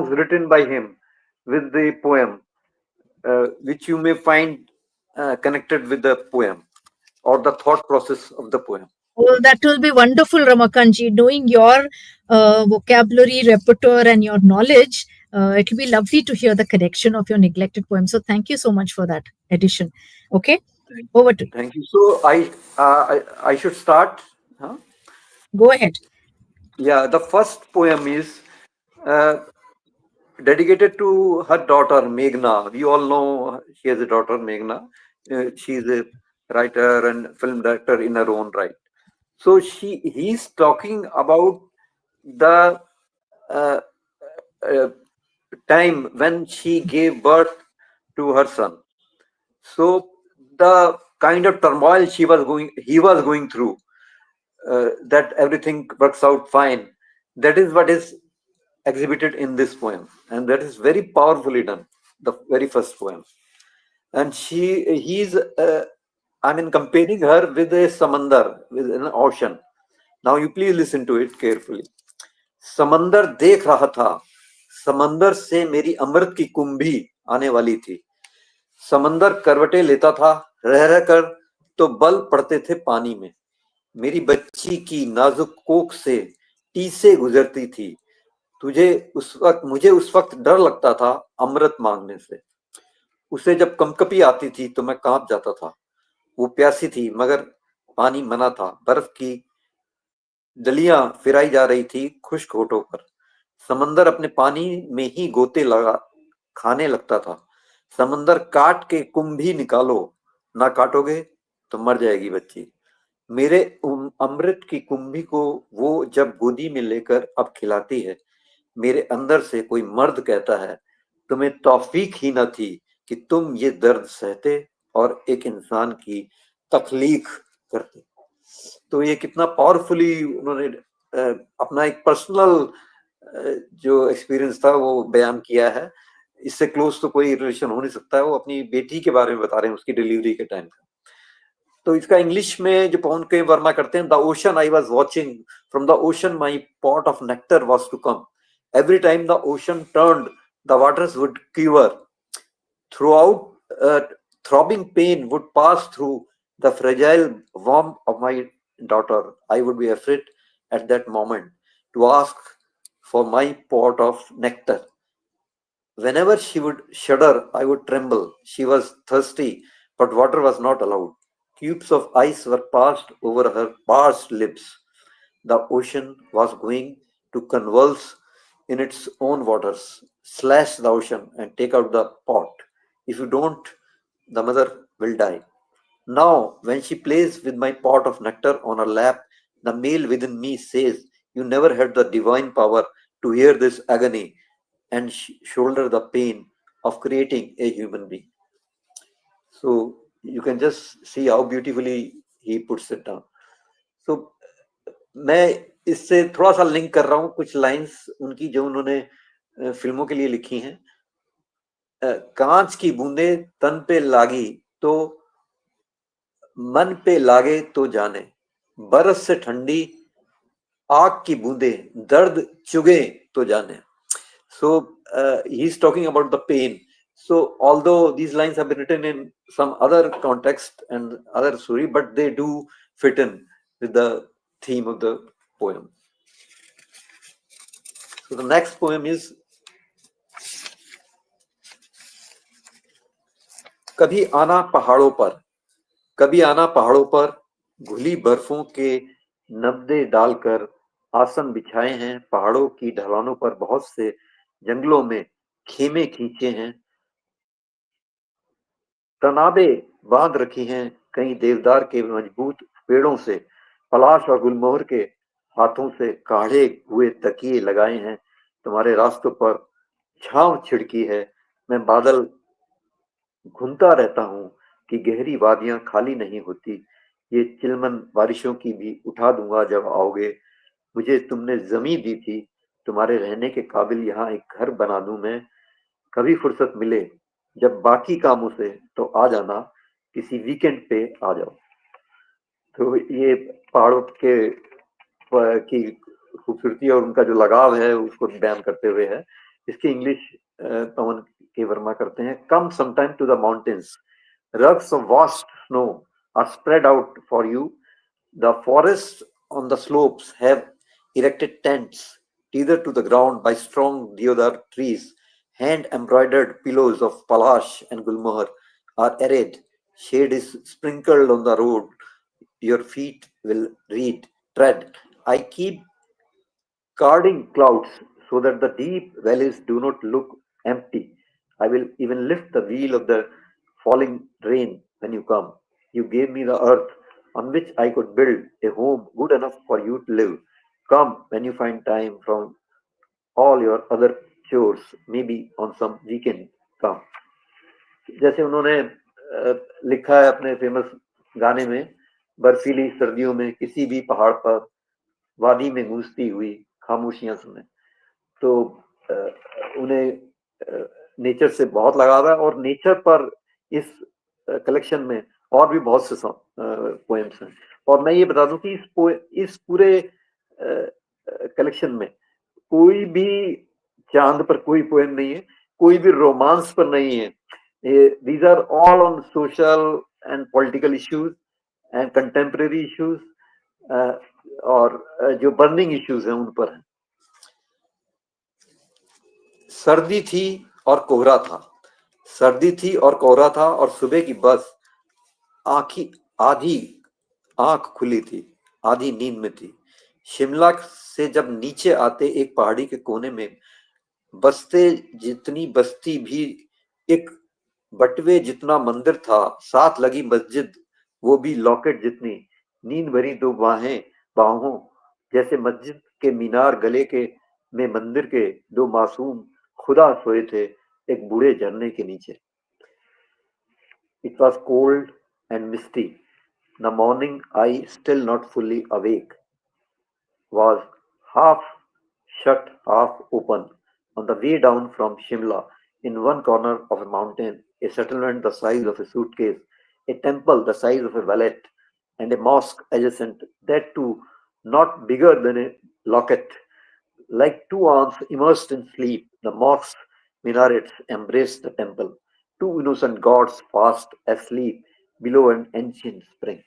songs written by him with the poem, which you may find connected with the poem or the thought process of the poem. Oh, that will be wonderful, Ramakanji. Knowing your vocabulary, repertoire, and your knowledge, it will be lovely to hear the connection of your neglected poem. So, thank you so much for that addition. Okay, over to you. Thank you. So I should start. Huh? Go ahead. Yeah, the first poem is uh, dedicated to her daughter Meghna. We all know she has a daughter Meghna. She is a writer and film director in her own right. So he's talking about the uh, uh, time when she gave birth to her son. So the kind of turmoil he was going through, that everything works out fine. That is what is exhibited in this poem, and that is very powerfully done. The very first poem, and he's I mean comparing her with a samandar, with an ocean. Now you please listen to it carefully. समंदर देख रहा था, समंदर से मेरी अमृत की कुंभी आने वाली थी। समंदर करवटें लेता था, रह रह कर तो बल पड़ते थे पानी में। मेरी बच्ची की नाजुक कोख से टीसे गुजरती थी। मुझे उस वक्त डर लगता था अमृत मांगने से। उसे जब कंपकपी आती थी तो मैं कांप जाता था। वो प्यासी थी मगर पानी मना था। बर्फ की डलियां फिराई जा रही थी खुश्क होठों पर। समंदर अपने पानी में ही गोते लगा खाने लगता था। समंदर काट के कुंभी निकालो, ना काटोगे तो मर जाएगी बच्ची। मेरे अमृत की कुंभी को वो जब गोदी में लेकर अब खिलाती है, मेरे अंदर से कोई मर्द कहता है, तुम्हें तौफीक ही न थी कि तुम ये दर्द सहते और एक इंसान की तखलीक करते। तो ये कितना पावरफुली उन्होंने अपना एक पर्सनल जो एक्सपीरियंस था वो बयान किया है। इससे क्लोज तो कोई रिलेशन हो नहीं सकता है। वो अपनी बेटी के बारे में बता रहे हैं, उसकी डिलीवरी के टाइम का। तो इसका इंग्लिश में जो पवन के वर्मा करते हैं, the ocean I was watching from the ocean my pot of nectar was to come. Every time the ocean turned the waters would quiver throughout. Throbbing pain would pass through the fragile warmth of my daughter. I would be afraid at that moment to ask for my pot of nectar. Whenever she would shudder, I would tremble. She was thirsty, but water was not allowed. Cubes of ice were passed over her parched lips. The ocean was going to convulse in its own waters. Slash the ocean and take out the pot. If you don't, the mother will die. Now, when she plays with my pot of nectar on her lap, the male within me says, you never had the divine power to hear this agony and shoulder the pain of creating a human being. So you can just see how beautifully he puts it down. So मैं इससे थोड़ा सा link कर रहा हूँ कुछ lines उनकी जो उन्होंने फिल्मों के लिए लिखी हैं। कांच की बूंदे तन पे लागी तो मन पे लागे तो जाने, बरस से ठंडी आग की बूंदे दर्द चुगे तो जाने. So he's talking about the pain. So although these lines have been written in some other context and other story, but they do fit in with the theme of the poem. So the next poem is कभी आना पहाड़ों पर, कभी आना पहाड़ों पर, घुली बर्फों के नब्दे डालकर आसन बिछाए हैं पहाड़ों की ढलानों पर, बहुत से जंगलों में खेमे खींचे हैं, तनाबे बांध रखी हैं कई देवदार के मजबूत पेड़ों से, पलाश और गुलमोहर के हाथों से काढ़े हुए तकिए लगाए हैं, तुम्हारे रास्तों पर छांव छिड़की है, मैं बादल घूमता रहता हूँ कि गहरी वादियां खाली नहीं होती, ये चिलमन बारिशों की भी उठा दूंगा जब आओगे, मुझे तुमने जमी दी थी, तुम्हारे रहने के काबिल यहाँ एक घर बना दूं मैं, कभी फुर्सत मिले जब बाकी कामों से तो आ जाना, किसी वीकेंड पे आ जाओ. तो ये पहाड़ों की खूबसूरती और उनका जो लगाव है उसको बयान करते हुए है. इसकी इंग्लिश पवन के वर्मा करते हैं. Come sometime to the mountains. Rugs of vast snow are spread out for you. The forests on the slopes have erected tents, tethered to the ground by strong deodar trees. Hand-embroidered pillows of palash and gulmohar are arrayed. Shade is sprinkled on the road. Your feet will tread. I keep carding clouds so that the deep valleys do not look empty. I will even lift the wheel of the falling rain when you come. You gave me the earth on which I could build a home good enough for you to live. Come when you find time from all your other chores, maybe on some weekend. Come. जैसे उन्होंने लिखा है अपने famous गाने में, बर्फीली सर्दियों में किसी भी पहाड़ पर वादी में गूंजती हुई खामोशियां सुने. तो उन्हें नेचर से बहुत लगाव है और नेचर पर इस कलेक्शन में और भी बहुत से पोएम्स हैं. और मैं ये बता दूं कि इस पूरे कलेक्शन में कोई भी चांद पर कोई पोएम नहीं है, कोई भी रोमांस पर नहीं है. These are all on social and political issues and contemporary issues, और जो बर्निंग इश्यूज हैं उन पर है. सर्दी थी और कोहरा था. सर्दी थी और कोहरा था और सुबह की बस आधी आंख खुली थी, आधी नींद में थी. शिमला से जब नीचे आते एक पहाड़ी के कोने में बसते जितनी बस्ती भी एक बटवे जितना मंदिर था, साथ लगी मस्जिद वो भी लॉकेट जितनी. नींद भरी दो बाहों जैसे मस्जिद के मीनार गले के में मंदिर के दो मासूम खुदा सोए थे एक बूढ़े झरने के नीचे. It was cold and misty. The morning eye, still not fully awake, was half shut, half open. On the way down from Shimla, in one corner of a mountain, a settlement the size of a suitcase, a temple the size of a wallet, and a mosque adjacent, that too not bigger than a locket. Like two arms immersed in sleep, the mosque's minarets embraced the temple. Two innocent gods fast asleep below an ancient spring.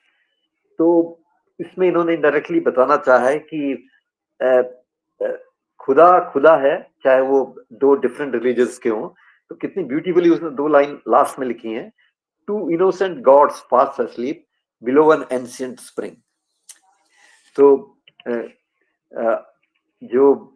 तो इसमें इन्होंने directly बताना चाहा है कि खुदा खुदा है, चाहे वो दो डिफरेंट रिलीजन्स के हों. तो कितनी ब्यूटीफुली उसने दो लाइन लास्ट में लिखी हैं. Two innocent gods fast asleep below an ancient spring. तो जो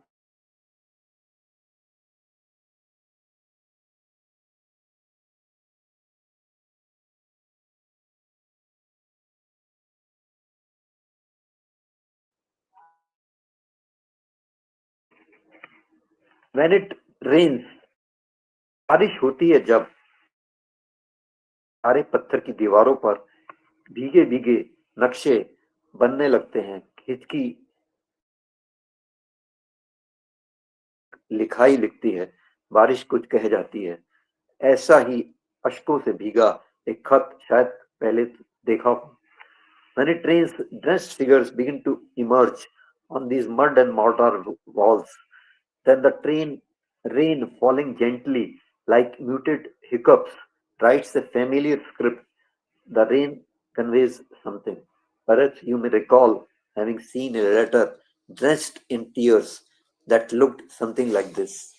when it rains, बारिश होती है जब सारे पत्थर की दीवारों पर भीगे भीगे नक्शे बनने लगते हैं. खिड़की लिखाई लिखती है, बारिश कुछ कह जाती है. ऐसा ही अश्कों से भीगा एक खत शायद पहले देखा हो. When it rains, dressed figures begin to emerge on these mud and mortar walls. Then the rain falling gently like muted hiccups writes a familiar script. The rain conveys something. Perhaps you may recall having seen a letter drenched in tears that looked something like this.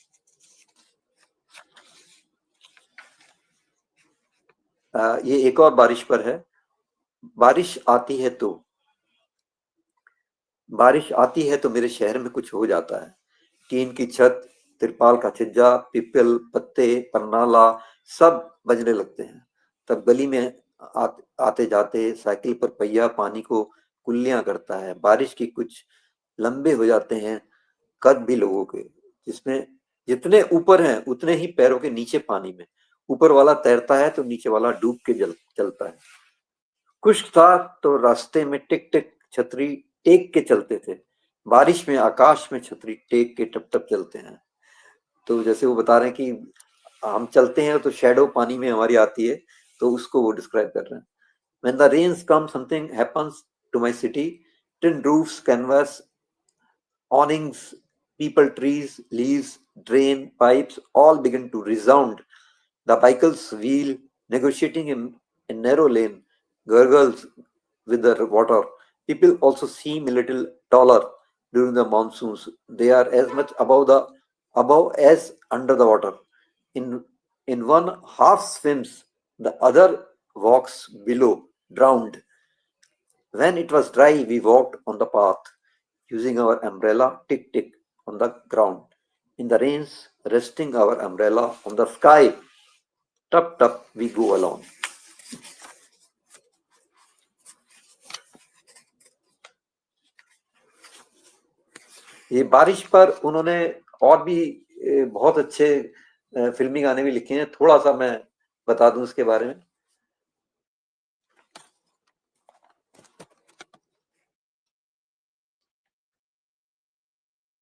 ये एक और बारिश पर है. बारिश आती है तो मेरे शहर में कुछ हो जाता है. टीन की छत, तिरपाल का छिज्जा, पिपल पत्ते, परनाला सब बजने लगते हैं. तब गली में आते जाते साइकिल पर पहिया पानी को कुल्लियां करता है. बारिश की कुछ लंबे हो जाते हैं कद भी लोगों के, जिसमें जितने ऊपर हैं उतने ही पैरों के नीचे पानी में. ऊपर वाला तैरता है तो नीचे वाला डूब के चलता है. खुश्क था तो रास्ते में टिक टिक छतरी टेक के चलते थे. बारिश में आकाश में छतरी टेक के टप टप चलते हैं. तो जैसे वो बता रहे हैं कि हम चलते हैं तो शैडो पानी में हमारी आती है, तो उसको वो डिस्क्राइब कर रहे हैं. When the rains come, something happens to my city. Tin roofs, canvas, awnings, people, trees, leaves, drain, pipes, all begin to resound. The vehicles wheel, negotiating in narrow lane, gurgles with the water. People also seem a little taller during the monsoons. They are as much above as under the water. In in one half swims, the other walks below, drowned. When it was dry, we walked on the path, using our umbrella tick tick on the ground. In the rains, resting our umbrella on the sky, tup tup we go along. ये बारिश पर उन्होंने और भी बहुत अच्छे फिल्मी गाने भी लिखे हैं। थोड़ा सा मैं बता दूं इसके बारे में।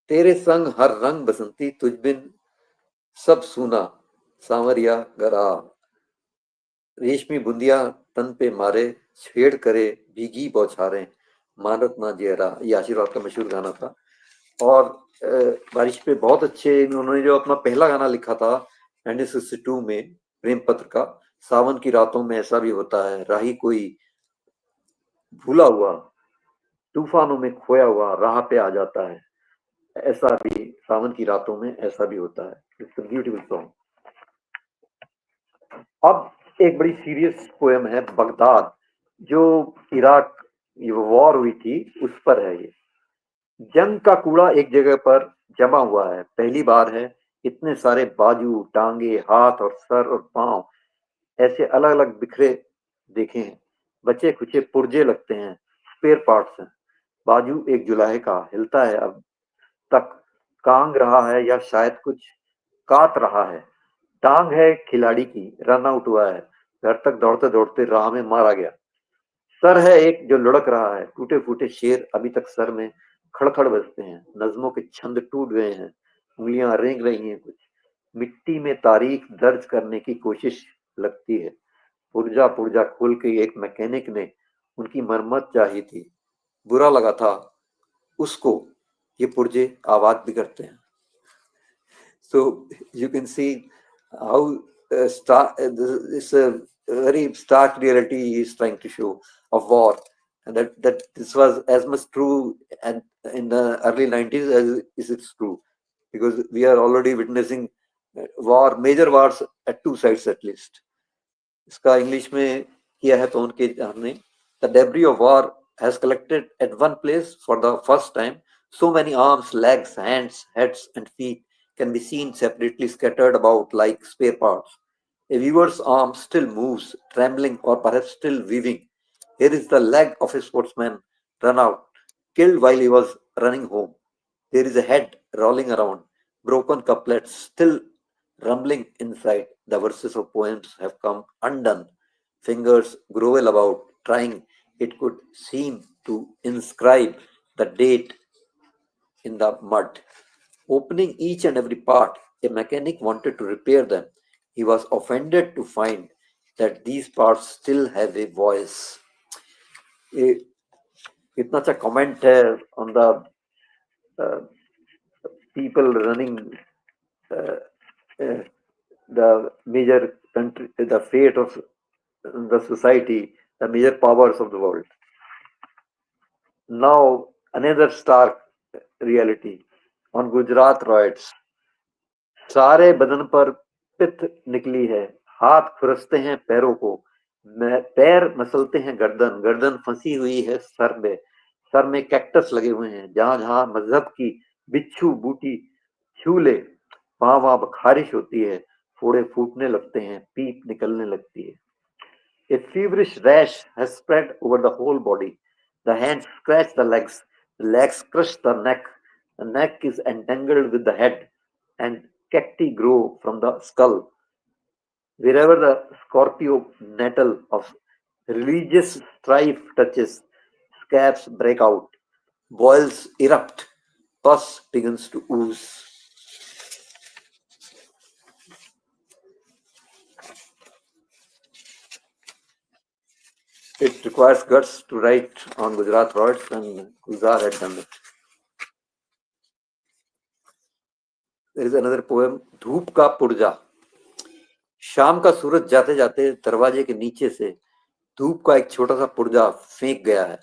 तेरे संग हर रंग बसंती, तुझ बिन सब सूना, सांवरिया गरा, रेशमी बुंदिया तन पे मारे, छेड़ करे भीगी बौछारें, मानत ना जेरा। ये आशीर्वाद का मशहूर गाना था। और बारिश पे बहुत अच्छे उन्होंने जो अपना पहला गाना लिखा था 1962 में प्रेम पत्र का, सावन की रातों में ऐसा भी होता है, राही कोई भूला हुआ, तूफानों में खोया हुआ राह पे आ जाता है, ऐसा भी सावन की रातों में ऐसा भी होता है। It's a beautiful song. अब एक बड़ी सीरियस पोएम है बगदाद, जो इराक ये वॉर हुई थी उस पर है। ये जंग का कूड़ा एक जगह पर जमा हुआ है, पहली बार है इतने सारे बाजू, टांगे, हाथ और सर और पांव ऐसे अलग अलग बिखरे देखे हैं। बचे खुचे पुर्जे लगते हैं, स्पेयर पार्ट्स हैं। बाजू एक जुलाहे का हिलता है, अब तक कांग रहा है या शायद कुछ काट रहा है। टांग है खिलाड़ी की, रन आउट हुआ है, घर तक दौड़ते दौड़ते राह में मारा गया। सर है एक जो लुढ़क रहा है, टूटे फूटे शेर अभी तक सर में खड़खड़ बजते हैं। नज्मों के छंद टूट गए हैं, उंगलियां रेंग रही हैं कुछ। मिट्टी में तारीख दर्ज करने की कोशिश लगती है। पुर्जा पुर्जा खोल के एक मैकेनिक ने उनकी मरम्मत चाही थी। बुरा लगा था उसको, ये पुर्जे आवाज भी करते हैं। So you can see how this very stark reality he is trying to show of war, and that this was as much true and in the early 90s as is it's true, because we are already witnessing war, major wars at two sides at least. इसका English में किया है तो उनके हमने, the debris of war has collected at one place for the first time. So many arms, legs, hands, heads and feet can be seen separately scattered about like spare parts. A weaver's arm still moves, trembling or perhaps still weaving. Here is the leg of a sportsman run out, killed while he was running home. There is a head rolling around, broken couplets still rumbling inside. The verses of poems have come undone. Fingers grovel about, trying, it could seem, to inscribe the date in the mud. Opening each and every part, a mechanic wanted to repair them. He was offended to find that these parts still have a voice. ये इतना अच्छा comment है on the people running the major country, the fate of the society, the major powers of the world. Now, another stark reality on Gujarat riots. सारे बदन पर पित्त निकली है, हाथ खुरसते हैं पैरों को, पैर मसलते हैं गर्दन, गर्दन फंसी हुई है सर में कैक्टस लगे हुए हैं। जहां जहां मजहब की बिच्छू बूटी छू ले, वहां वहां खारिश होती है, फोड़े फूटने लगते हैं, पीप निकलने लगती है। A feverish rash has spread over the whole body. The hands scratch the legs crush the neck is entangled with the head, and cacti grow from the skull. Wherever the scorpio nettle of religious strife touches, scabs break out, boils erupt, pus begins to ooze. It requires guts to write on Gujarat riots, and Gulzar had done it. There is another poem, धूप का पुर्जा. शाम का सूरज जाते जाते दरवाजे के नीचे से धूप का एक छोटा सा पुर्जा फेंक गया है.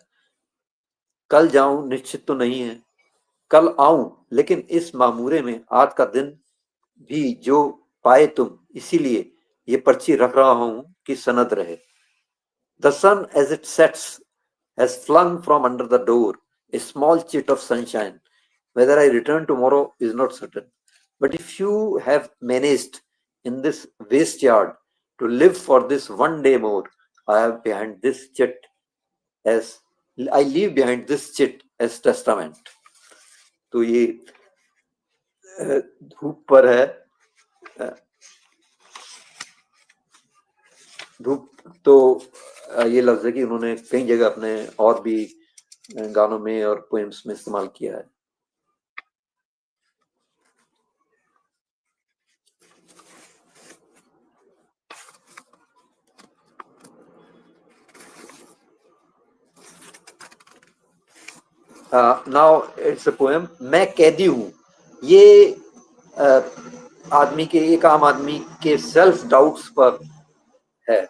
कल जाऊं निश्चित तो नहीं है, कल आऊं लेकिन इस मामूरे में आज का दिन भी जो पाए तुम, इसीलिए ये पर्ची रख रहा हूं कि सनद रहे. The sun as it sets has flung from under the door a small chit of sunshine. Whether I return tomorrow is not certain. But if you have managed in this waste yard to live for this one day more, I have behind this chit as I leave behind this chit as testament. तो ये धूप पर है. धूप तो ये लफ्ज है कि उन्होंने कई जगह अपने और भी गानों में और पोएम्स में इस्तेमाल किया है. नाउ इट्स अ पोएम, मैं कैदी हूं. ये आदमी के, एक आम आदमी के सेल्फ डाउट्स पर है.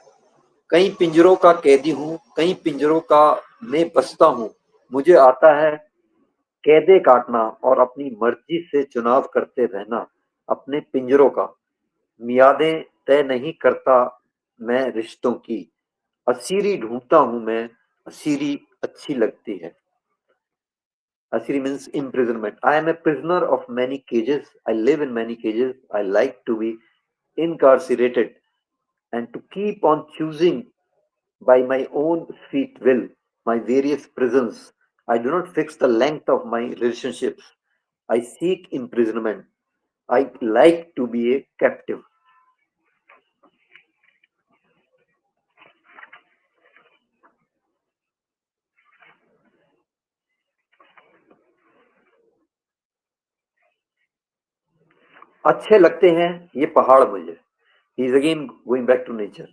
कई पिंजरों का कैदी हूं, कई पिंजरों का मैं बसता हूं. मुझे आता है कैदे काटना और अपनी मर्जी से चुनाव करते रहना अपने पिंजरों का. मियादें तय नहीं करता मैं रिश्तों की. असीरी ढूंढता हूं मैं, असीरी अच्छी लगती है. Asiri means imprisonment. I am a prisoner of many cages. I live in many cages. I like to be incarcerated and to keep on choosing by my own sweet will my various prisons. I do not fix the length of my relationships. I seek imprisonment. I like to be a captive. अच्छे लगते हैं ये पहाड़ मुझे. He is again going back to nature.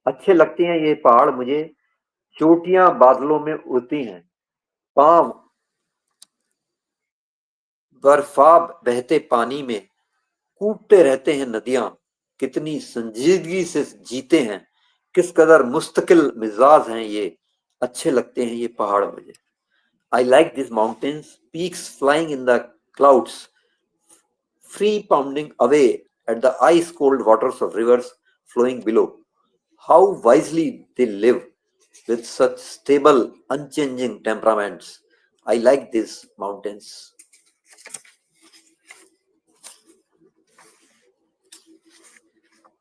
अच्छे लगते हैं ये पहाड़ मुझे. चोटियां बादलों में उड़ती हैं. पांव बर्फाब बहते पानी में. कूदते रहते हैं नदियां. कितनी संजीदगी से जीते हैं. किस कदर मुस्तकिल मिजाज हैं ये. अच्छे लगते हैं ये पहाड़ मुझे. I like these mountains, peaks flying in the clouds, free pounding away at the ice cold waters of rivers flowing below. How wisely they live with such stable, unchanging temperaments. I like these mountains.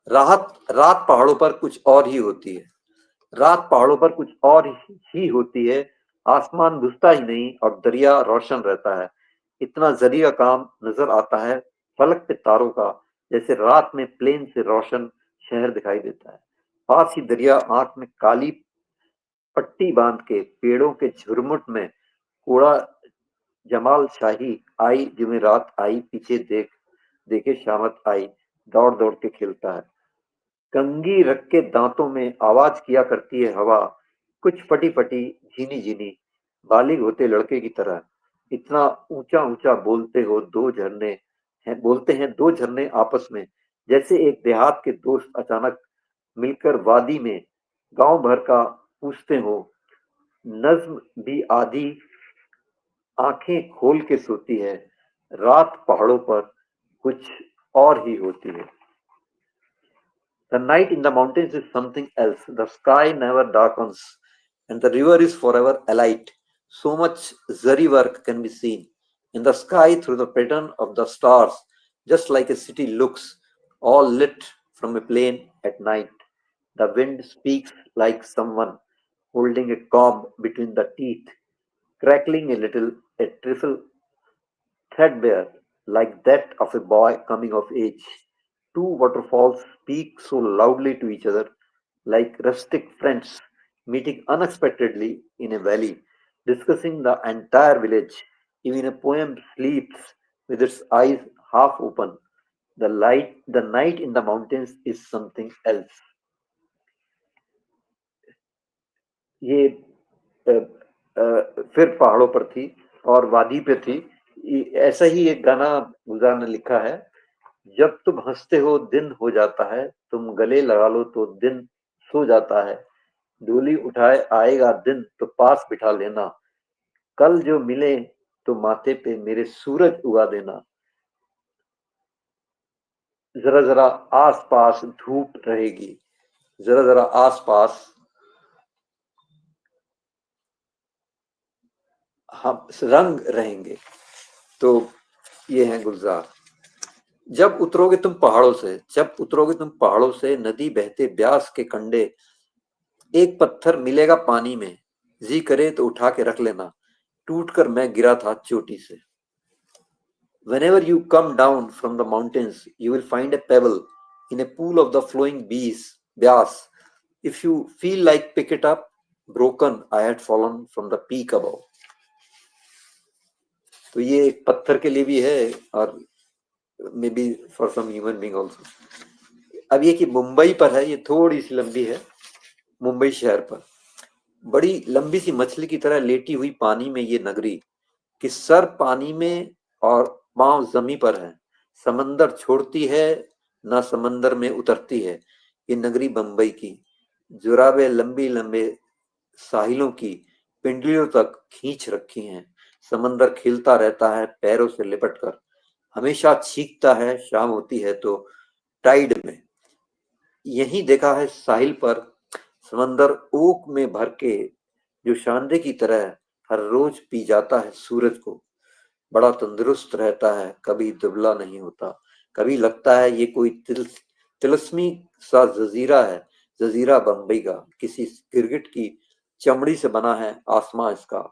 रात पहाड़ों पर कुछ और ही होती है. रात पहाड़ों पर कुछ और ही होती है. आसमान बुझता ही नहीं और दरिया रोशन रहता है. इतना जरिया काम नजर आता है फलक पे तारों का, जैसे रात में प्लेन से रोशन शहर दिखाई देता है. पास ही दरिया आंख में काली पट्टी बांध के पेड़ों के झुरमुट में कूड़ा जमाल शाही आई जुमेरात आई पीछे देखे शामत आई दौड़ दौड़ के खेलता है. कंघी रख के दांतों में आवाज किया करती है हवा, कुछ फटी फटी झीनी झीनी बालिग होते लड़के की तरह. इतना ऊंचा ऊंचा बोलते हैं दो झरने आपस में, जैसे एक देहात के दोस्त अचानक मिलकर वादी में गांव भर का पूछते हो. नज्म भी आधी आंखें खोल के सोती है. रात पहाड़ों पर कुछ और ही होती है. The night in the mountains is something else. The sky never darkens, and the river is forever alight. So much zari work can be seen in the sky through the pattern of the stars, just like a city looks, all lit from a plane at night. The wind speaks like someone holding a comb between the teeth, crackling a little, a trifle threadbare, like that of a boy coming of age. Two waterfalls speak so loudly to each other, like rustic friends meeting unexpectedly in a valley, discussing the entire village. Even a poem sleeps with its eyes half open. The night in the mountains is something else. ये अ, फिर पहाड़ों पर थी और वादी पे थी. ऐसा ही एक गाना गुलजार ने लिखा है. जब तुम हंसते हो दिन हो जाता है, तुम गले लगा लो तो दिन सो जाता है। डोली उठाए आएगा दिन तो पास बिठा लेना। कल जो मिले तो माथे पे मेरे सूरज उगा देना। जरा जरा आस पास धूप रहेगी, जरा जरा आस पास हम रंग रहेंगे। तो ये है गुलजार। जब उतरोगे तुम पहाड़ों से, नदी बहते ब्यास के कंडे, एक पत्थर मिलेगा पानी में, जी करे तो उठा के रख लेना, टूट कर मैं गिरा था चोटी से। Whenever you come down from the mountains, you will find a pebble in a pool of the flowing Beas. If you feel like pick it up, broken I had fallen from the peak above. तो ये एक पत्थर के लिए भी है और maybe for some human being also. अब ये कि मुंबई पर है, ये थोड़ी सी लंबी है। मुंबई शहर पर बड़ी लंबी सी मछली की तरह लेटी हुई पानी में ये नगरी, कि सर पानी में और पांव जमी पर है। समंदर छोड़ती है ना समंदर में उतरती है ये नगरी बंबई की। जुराबे लंबी लंबे साहिलों की पिंडलियों तक खींच रखी हैं। समंदर खिलता रहता है पैरों से लिपट कर, हमेशा छींकता है शाम होती है तो टाइड में। यहीं देखा है साहिल पर समंदर ओक में भर के, जो शांदे की तरह हर रोज पी जाता है सूरज को। बड़ा तंदुरुस्त रहता है, कभी दुबला नहीं होता। कभी लगता है ये कोई तिलस्मी सा जजीरा है, जजीरा बंबई का। किसी गिरगिट की चमड़ी से बना है आसमां इसका,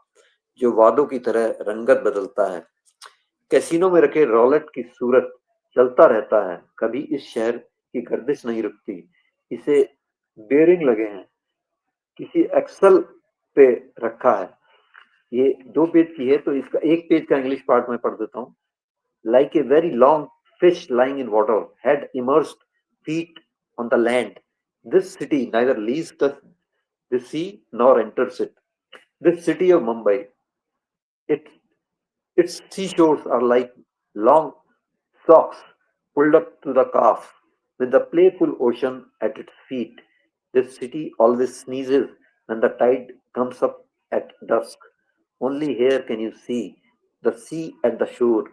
जो वादों की तरह रंगत बदलता है। कैसीनो में रखे रॉलेट की सूरत चलता रहता है, कभी इस शहर की गर्दिश नहीं रुकती। इसे बेरिंग लगे हैं, किसी एक्सल पे रखा है। ये 2 पेज की है तो इसका 1 पेज का इंग्लिश पार्ट मैं पढ़ देता हूँ। Like a very long fish lying in water, had immersed feet on the land. This city neither leaves the sea nor enters it. This city of Mumbai, it, its seashores are like long socks pulled up to the calf, with the playful ocean at its feet. This city always sneezes when the tide comes up at dusk. Only here can you see the sea at the shore,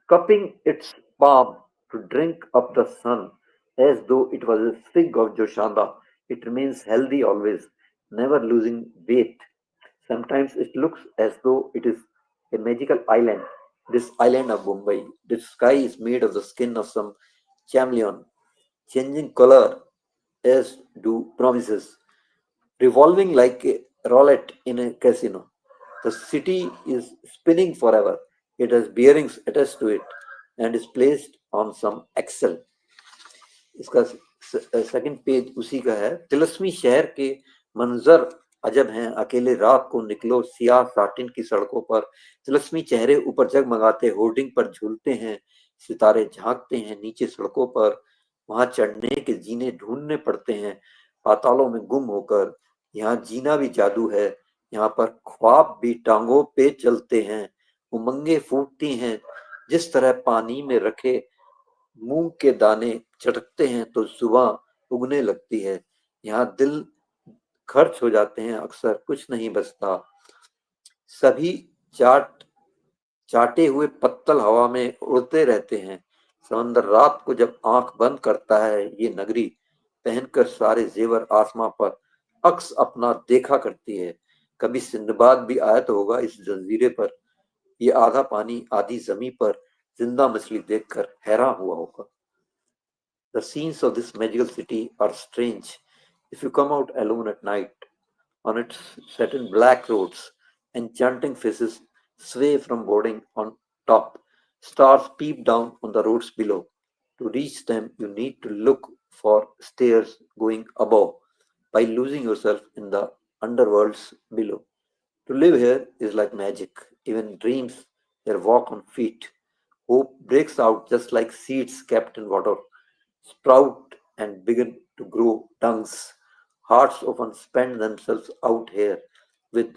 cupping its palm to drink up the sun as though it was a fig of Joshanda. It remains healthy always, never losing weight. Sometimes it looks as though it is a magical island, this island of Mumbai. The sky is made of the skin of some chameleon, changing color as do promises, revolving like a roulette in a casino. The city is spinning forever. It has bearings attached to it and is placed on some axle. इसका second page उसी का है। तिलस्मी शहर के मंजर अजब हैं, अकेले रात को निकलो सियाह साटिन की सड़कों पर। तिलस्मी चेहरे ऊपर जगमगाते होर्डिंग पर झूलते हैं, सितारे झांकते हैं नीचे सड़कों पर। वहां चढ़ने के जीने ढूंढने पड़ते हैं पातालों में गुम होकर। यहाँ जीना भी जादू है, यहाँ पर ख्वाब भी टांगों पे चलते हैं। उमंगे फूटती हैं जिस तरह पानी में रखे मूंग के दाने चटकते हैं तो सुबह उगने लगती है। यहाँ दिल खर्च हो जाते हैं अक्सर, कुछ नहीं बचता। सभी चाटे हुए पत्तल हवा में उड़ते रहते हैं। समंदर रात को जब आंख बंद करता है, ये नगरी पहनकर सारे जेवर आसमां पर अक्स अपना देखा करती है। कभी सिंदबाद भी आया तो होगा इस जंजीरे पर। ये आधा पानी आधी जमी पर जिंदा मछली देखकर हैरान हुआ होगा। The scenes of this magical city are strange. If you come out alone at night, on its satin black roads, enchanting faces sway from boarding on top. Stars peep down on the roads below. To reach them, you need to look for stairs going above by losing yourself in the underworlds below. To live here is like magic. Even dreams here walk on feet. Hope breaks out just like seeds kept in water, sprout and begin to grow tongues. Hearts often spend themselves out here with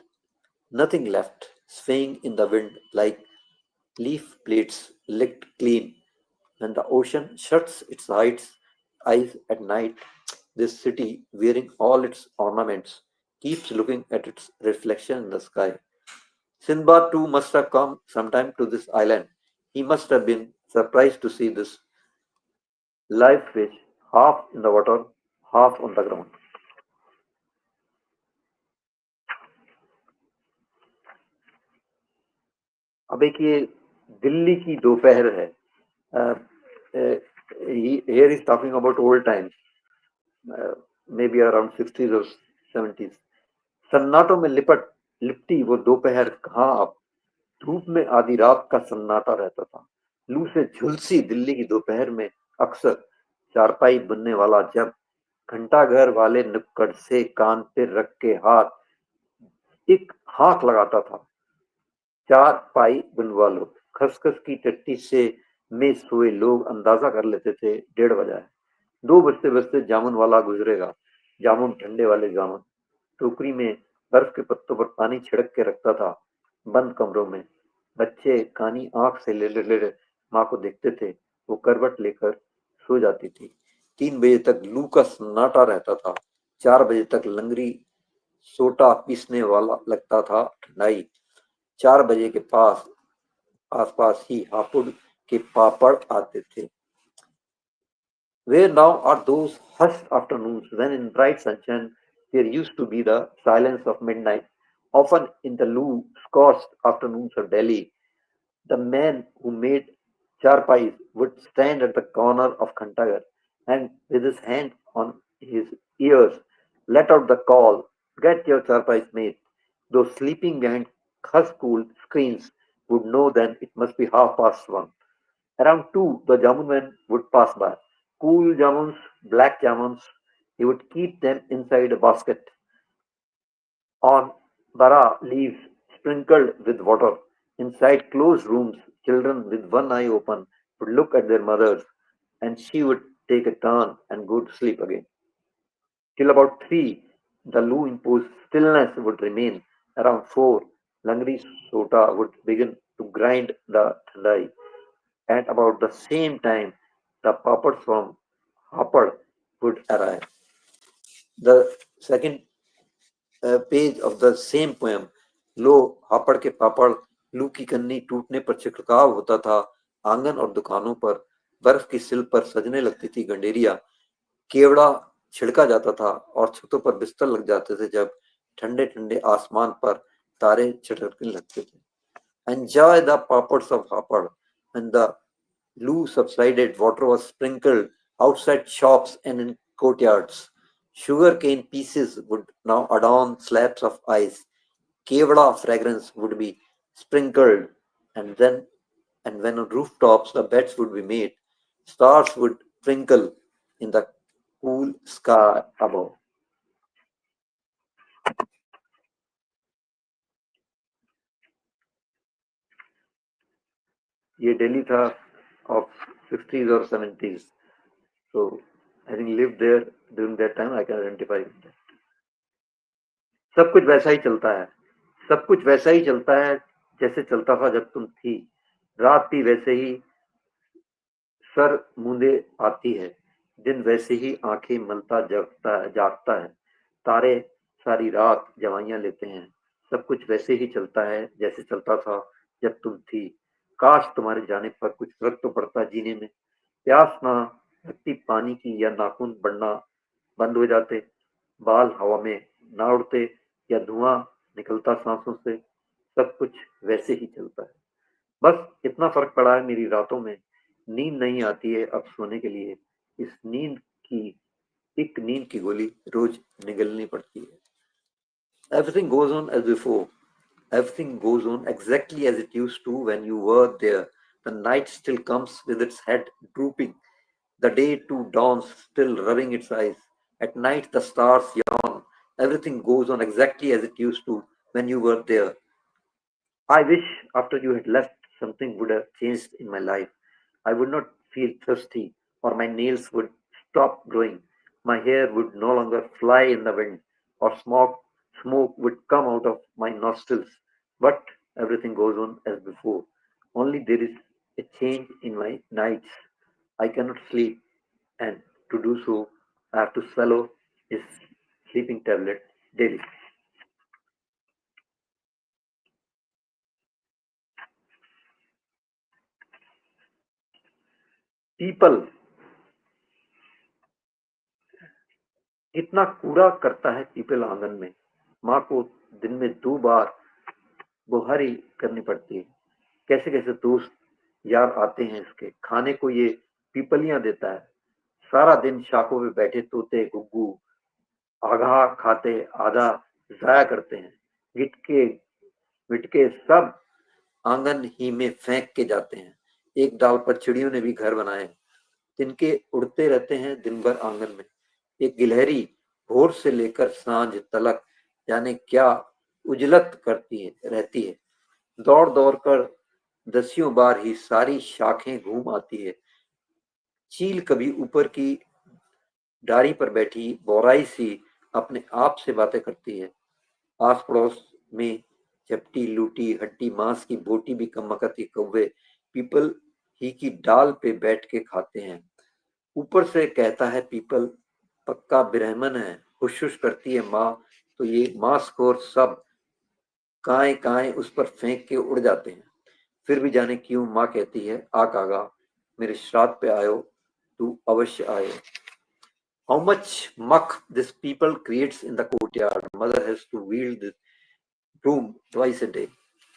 nothing left, swaying in the wind like leaf plates licked clean. When the ocean shuts its eyes at night, this city, wearing all its ornaments, keeps looking at its reflection in the sky. Sinbad too must have come sometime to this island. He must have been surprised to see this live fish, half in the water, half on the ground. अब एक ये दिल्ली की दोपहर है. Uh, uh, Here he's talking about old times, maybe around 60s or 70s. सन्नाटों में लिपटी वो दोपहर कहाँ अब. धूप में आधी रात का सन्नाटा रहता था. लू से झुलसी दिल्ली की दोपहर में अक्सर चारपाई बुनने वाला जब घंटाघर वाले नुक्कड़ से कान पे रख के हाथ एक हाथ लगाता था. चार पाई बुनवा लो. खसखस की टट्टी से में सोए लोग अंदाजा कर लेते थे 1:30 बजा है. 2 बजते बजते जामुन वाला गुजरेगा. जामुन ठंडे वाले जामुन टोकरी में बर्फ के पत्तों पर पानी छिड़क के रखता था. बंद कमरों में बच्चे कानी आंख से ले माँ को देखते थे. वो करवट लेकर सो जाती थी. 3 बजे तक लू का सन्नाटा रहता था. 4 बजे तक लंगरी सोटा पीसने वाला लगता था ठंडाई. 4 बजे के आसपास ही हापुड़ के पापड़ आते थे. Where now are those hushed afternoons when in bright sunshine there used to be the silence of midnight? Often in the low, scorched afternoons of Delhi, the man who made charpais would stand at the corner of Khantagar and, with his hand on his ears, let out the call, "Get your charpais made." Those sleeping behind husk-cooled screens would know then it must be 1:30. Around 2, the jamun man would pass by. Cool jamuns, black jamuns. He would keep them inside a basket on bara leaves sprinkled with water. Inside closed rooms, children with one eye open would look at their mothers, and she would take a turn and go to sleep again. Till about 3, the Lu imposed stillness would remain. Around 4, Langri Sota would begin to grind the thandai. At about the same time, the papads from Hapad would arrive. The second page of the same poem. लो हापड़ के पापड़, लू की कन्नी टूटने पर छिड़काव होता था. आंगन और दुकानों पर बर्फ की सिल पर सजने लगती थी गंडेरिया. केवड़ा छिड़का जाता था और छतों पर बिस्तर लग जाते थे जब ठंडे ठंडे आसमान पर तारे छिटकने लगते थे. Enjoy the papads of Hapad. When the Loo subsided, water was sprinkled outside shops and in courtyards. Sugar-cane pieces would now adorn slabs of ice. Kevada fragrance would be sprinkled, and when on rooftops the beds would be made, stars would twinkle in the cool sky above. ये दिल्ली था of 60s or 70s. So having lived there during that time, I can identify with that. सब कुछ वैसा ही चलता है. सब कुछ वैसा ही चलता है जैसे चलता था जब तुम थी. रात भी वैसे ही सर मूंदे आती है. दिन वैसे ही आंखें मलता जागता है. तारे सारी रात जवाइयां लेते हैं. सब कुछ वैसे ही चलता है जैसे चलता था जब तुम थी. काश तुम्हारे जाने पर कुछ फर्क तो पड़ता जीने में. प्यास ना लगती पानी की या नाखून बढ़ना बंद हो जाते. बाल हवा में ना उड़ते या धुआं निकलता सांसों से. सब कुछ वैसे ही चलता है. बस इतना फर्क पड़ा है मेरी रातों में. नींद नहीं आती है अब सोने के लिए. इस नींद की गोली रोज निगलनी पड़ती है. Everything goes on as before. Everything goes on exactly as it used to when you were there. The night still comes with its head drooping. The day too dawns, still rubbing its eyes. At night the stars yawn. Everything goes on exactly as it used to when you were there. I wish after you had left something would have changed in my life. I would not feel thirsty, or my nails would stop growing. My hair would no longer fly in the wind, or smoke would come out of my nostrils. But everything goes on as before. Only there is a change in my nights. I cannot sleep, and to do so, I have to swallow his sleeping tablet daily. People कितना कूड़ा करता है people आंगन में। माँ को दिन में 2 बार बुहारी करनी पड़ती है। कैसे कैसे दोस्त यार आते हैं इसके। खाने को ये पीपलियां देता है। सारा दिन शाखों पे बैठे तोते गुग्गू आधा खाते आधा जाया करते हैं। गिटके विटके सब आंगन ही में फेंक के जाते हैं। एक डाल पर चिड़ियों ने भी घर बनाए हैं। तिनके उड़ते रहते हैं दिन भर आंगन में। एक गिलहरी भोर से लेकर सांझ तलक जाने क्या उजलत करती है रहती है। दौड़ दौड़ कर दसियों बार ही सारी शाखें घूम आती है। चील कभी ऊपर की डारी पर बैठी बोराई सी अपने आप से बातें करती है। आस पड़ोस में चपटी लूटी हड्डी मांस की बोटी भी कमकत के कौवे पीपल ही की डाल पे बैठ के खाते हैं। ऊपर से कहता है पीपल पक्का ब्राह्मण है। हुश हुश करती है माँ तो ये मांसखोर सब काए काए उस पर फेंक के उड़ जाते हैं। फिर भी जाने क्यों माँ कहती है आ कागा मेरे श्राद्ध पे आयो, तू अवश्य आयो। How much muck this people creates in the courtyard. Mother has to wield this broom twice a day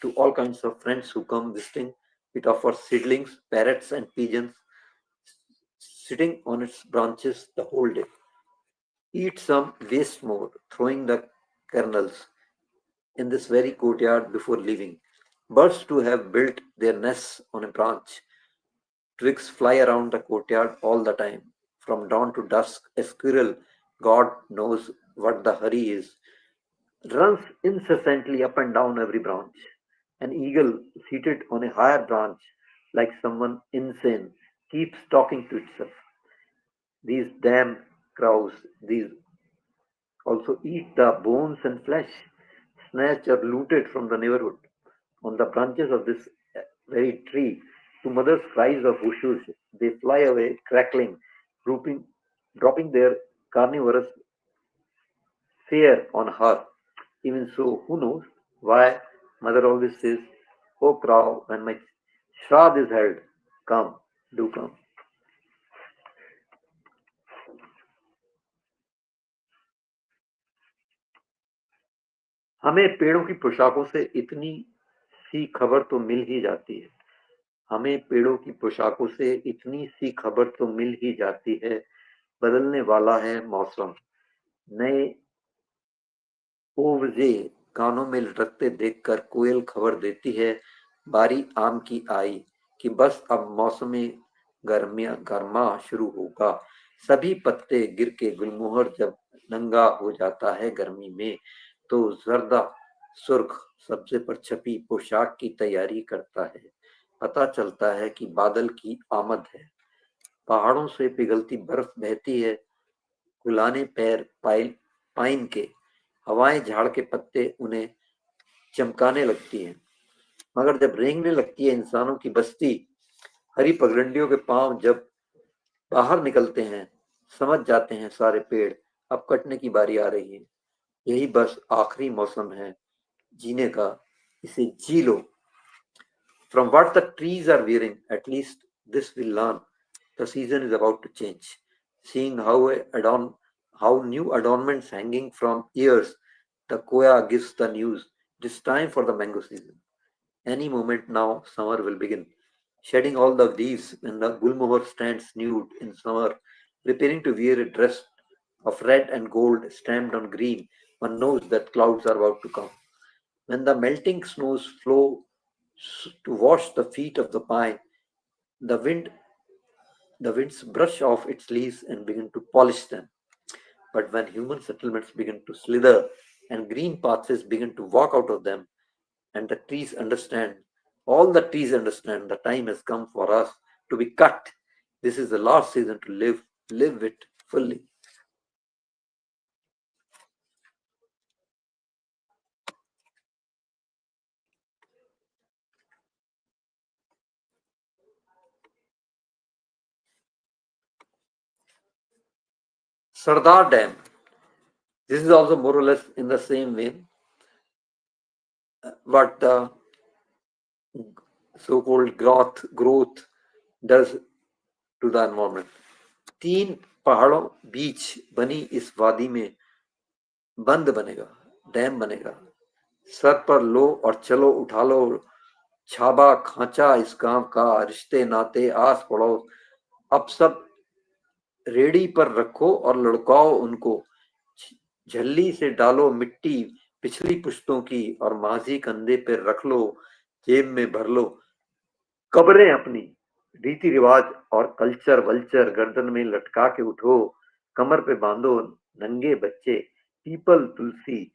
to all kinds of friends who come visiting. It offers seedlings, parrots, and pigeons sitting on its branches the whole day. Eat some, waste more, throwing the kernels in this very courtyard before leaving. Birds too have built their nests on a branch. Twigs fly around the courtyard all the time. From dawn to dusk, a squirrel, God knows what the hurry is, runs incessantly up and down every branch. An eagle seated on a higher branch, like someone insane, keeps talking to itself. These damn crows, these also eat the bones and flesh, snatched or looted from the neighborhood. On the branches of this very tree, to mother's cries of whoosh, they fly away, crackling, drooping, dropping their carnivorous fear on her. Even so, who knows why mother always says, "Oh crow, when my shraddh is held, come, do come." हमें पेड़ों की पोशाकों से इतनी सी खबर तो मिल ही जाती है। हमें पेड़ों की पोशाकों से इतनी सी खबर तो मिल ही जाती है। बदलने वाला है मौसम। नए ओवजे कानों में लटकते देखकर कोयल खबर देती है बारी आम की आई कि बस अब मौसमी गर्मिया गर्मा शुरू होगा। सभी पत्ते गिर के गुलमोहर जब नंगा हो जाता है गर्मी में तो जर्दा सुर्ख सब्जे पर छपी पोशाक की तैयारी करता है। पता चलता है कि बादल की आमद है। पहाड़ों से पिघलती बर्फ बहती है। गुलाने पैर पाइन के। हवाएं झाड़ के पत्ते उन्हें चमकाने लगती हैं। मगर जब रेंगने लगती है इंसानों की बस्ती, हरी पगडंडियों के पांव जब बाहर निकलते हैं, समझ जाते हैं सारे पेड़ अब कटने की बारी आ रही है। यही बस आखिरी मौसम है जीने का, इसे जी लो। From what the trees are wearing, at least this will learn. The season is about to change. Seeing how new adornments hanging from ears, the koya gives the news. It is time for the mango season. Any moment now, summer will begin. Shedding all the leaves when the gulmohar stands nude in summer, preparing to wear a dress of red and gold stamped on green, one knows that clouds are about to come. When the melting snows flow to wash the feet of the pine, the wind the winds brush off its leaves and begin to polish them. But when human settlements begin to slither and green pathways begin to walk out of them, and the trees understand, all the trees understand the time has come for us to be cut. This is the last season to live it fully. Sardar Dam. This is also more or less in the same vein. What the so-called growth does to the environment. 3 पहाड़ों बीच बनी इस वादी में बंद बनेगा, dam बनेगा। Sir पर लो और चलो उठा लो छाबा खांचा इस गांव का, रिश्ते नाते आस पड़ोस अब सब रेडी पर रखो और लुढ़काओ उनको। झल्ली से डालो मिट्टी पिछली पुश्तों की और माजी कंधे पे रख लो, जेब में भर लो कब्रें अपनी। रीति रिवाज और कल्चर वल्चर गर्दन में लटका के उठो, कमर पे बांधो नंगे बच्चे, पीपल तुलसी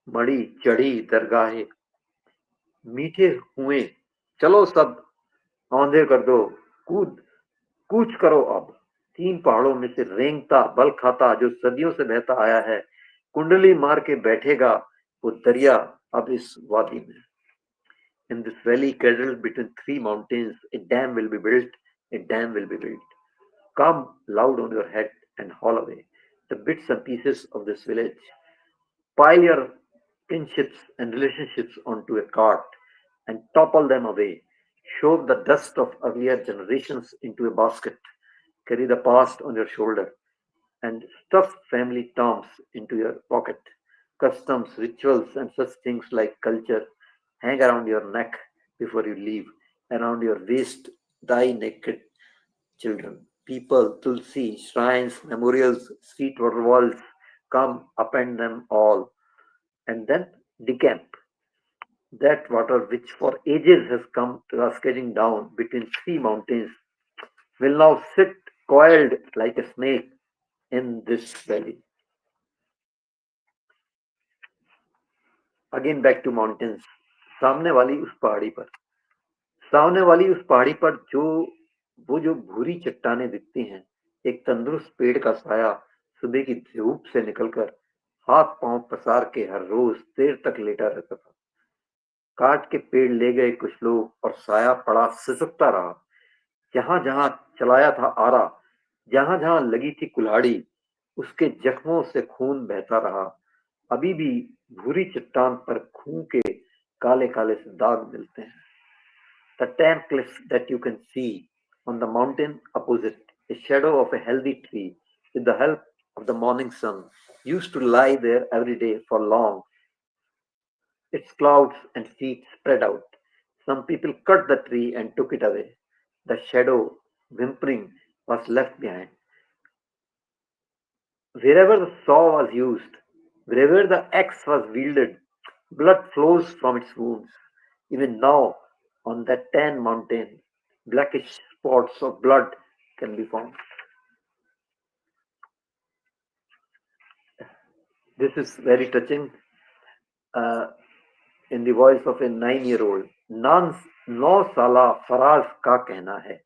मड़ी चढ़ी दरगाहे, मीठे हुए चलो सब औंधे कर दो, कूच करो अब। 3 पहाड़ों में से रेंगता बल खाता जो सदियों से बहता आया है, कुंडली मार के बैठेगा वो दरिया अब इस वादी में। In this valley cradled between 3 mountains, a dam will be built, a dam will be built. Come loud on your head and haul away the bits and pieces of this village. Pile your kinships and relationships onto a cart and topple them away. Shove the dust of earlier generations into a basket. Carry the past on your shoulder and stuff family terms into your pocket. Customs, rituals, and such things like culture hang around your neck before you leave. Around your waist, die naked children. People, tulsi, shrines, memorials, street walls, come, append them all, and then decamp. That water, which for ages has come cascading down between 3 mountains, will now sit coiled like a snake in this valley. Again back to mountains. सामने वाली उस पहाड़ी पर, सामने वाली उस पहाड़ी पर जो भूरी चट्टानें दिखती हैं, एक तंदुरुस्त पेड़ का साया सुबह की धूप से निकलकर हाथ पांव पसार के हर रोज देर तक लेटा रहता था। काट के पेड़ ले गए कुछ लोग और साया पड़ा सिसकता रहा। जहां जहां चलाया था आरा, जहां जहां लगी थी कुल्हाड़ी, उसके जख्मों से खून बहता रहा। अभी भी भूरी चट्टान पर खून के काले काले से दाग मिलते हैं। The tan cliffs that you can see on the mountain opposite, a shadow of a healthy tree, with the help of the morning sun, used to lie there every day for long, its clouds and feet spread out. Some people cut the tree and took it away. The shadow, whimpering, was left behind. Wherever the saw was used, wherever the axe was wielded, blood flows from its wounds. Even now, on that tan mountain, blackish spots of blood can be found. This is very touching in the voice of a 9-year-old. 9 साला फराज का कहना है,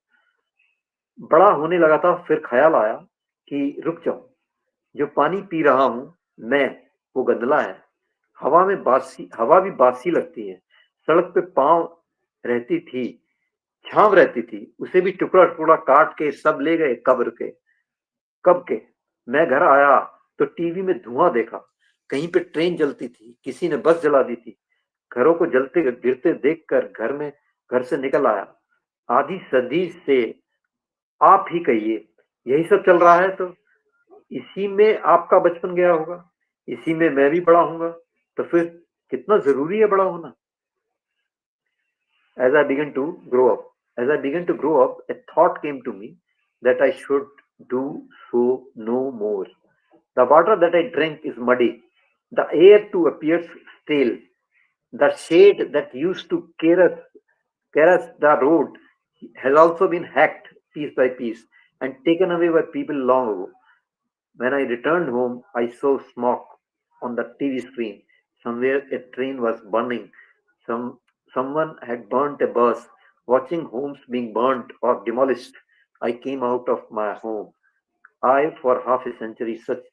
बड़ा होने लगा था फिर ख्याल आया कि रुक जाऊं, जो पानी पी रहा हूं मैं वो गंदला है। हवा भी बासी लगती है। सड़क पे पांव रहती थी, छांव रहती थी, उसे भी टुकड़ा टुकड़ा काट के सब ले गए कब्र के। कब के मैं घर आया तो टीवी में धुआं देखा, कहीं पे ट्रेन जलती थी, किसी ने बस जला दी थी। घरों को जलते गिरते देखकर घर से निकल आया। आधी सदी से आप ही कहिए, यही सब चल रहा है तो इसी में आपका बचपन गया होगा, इसी में मैं भी बड़ा होऊंगा, तो फिर कितना जरूरी है बड़ा होना। As I began to grow up, a thought came to me that I should do so no more. The water that I drink is muddy. The air too appears stale. The shade that used to caress the road has also been hacked piece by piece and taken away by people long ago. When I returned home, I saw smoke on the TV screen. Somewhere a train was burning. Someone had burnt a bus. Watching homes being burnt or demolished, I came out of my home. For half a century, such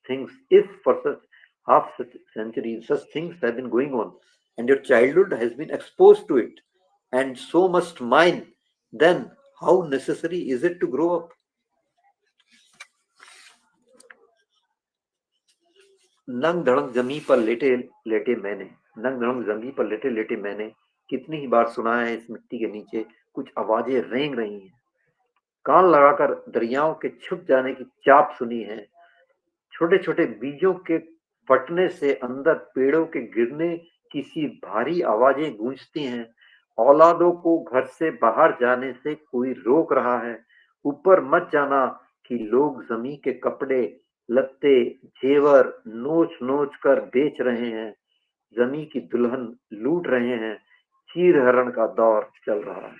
century, such things have been going on, and your childhood has been exposed to it, and so must mine. Then, how necessary is it to grow up? नंग धड़ंग जमी पर लेटे लेटे मैंने, नंग धड़ंग जमी पर लेटे लेटे मैंने कितनी ही बार सुना है, इस मिट्टी के नीचे कुछ आवाजें रेंग रही हैं। कान लगाकर दरियाओं के छुप जाने की चाप सुनी है। छोटे छोटे बीजों के फटने से अंदर पेड़ों के गिरने की सी भारी आवाजें गूंजती हैं। औलादों को घर से बाहर जाने से कोई रोक रहा है। ऊपर मत जाना कि लोग जमी के कपड़े, लत्ते, जेवर नोच नोच कर बेच रहे हैं। जमी की दुल्हन लूट रहे हैं। चीर हरण का दौर चल रहा है।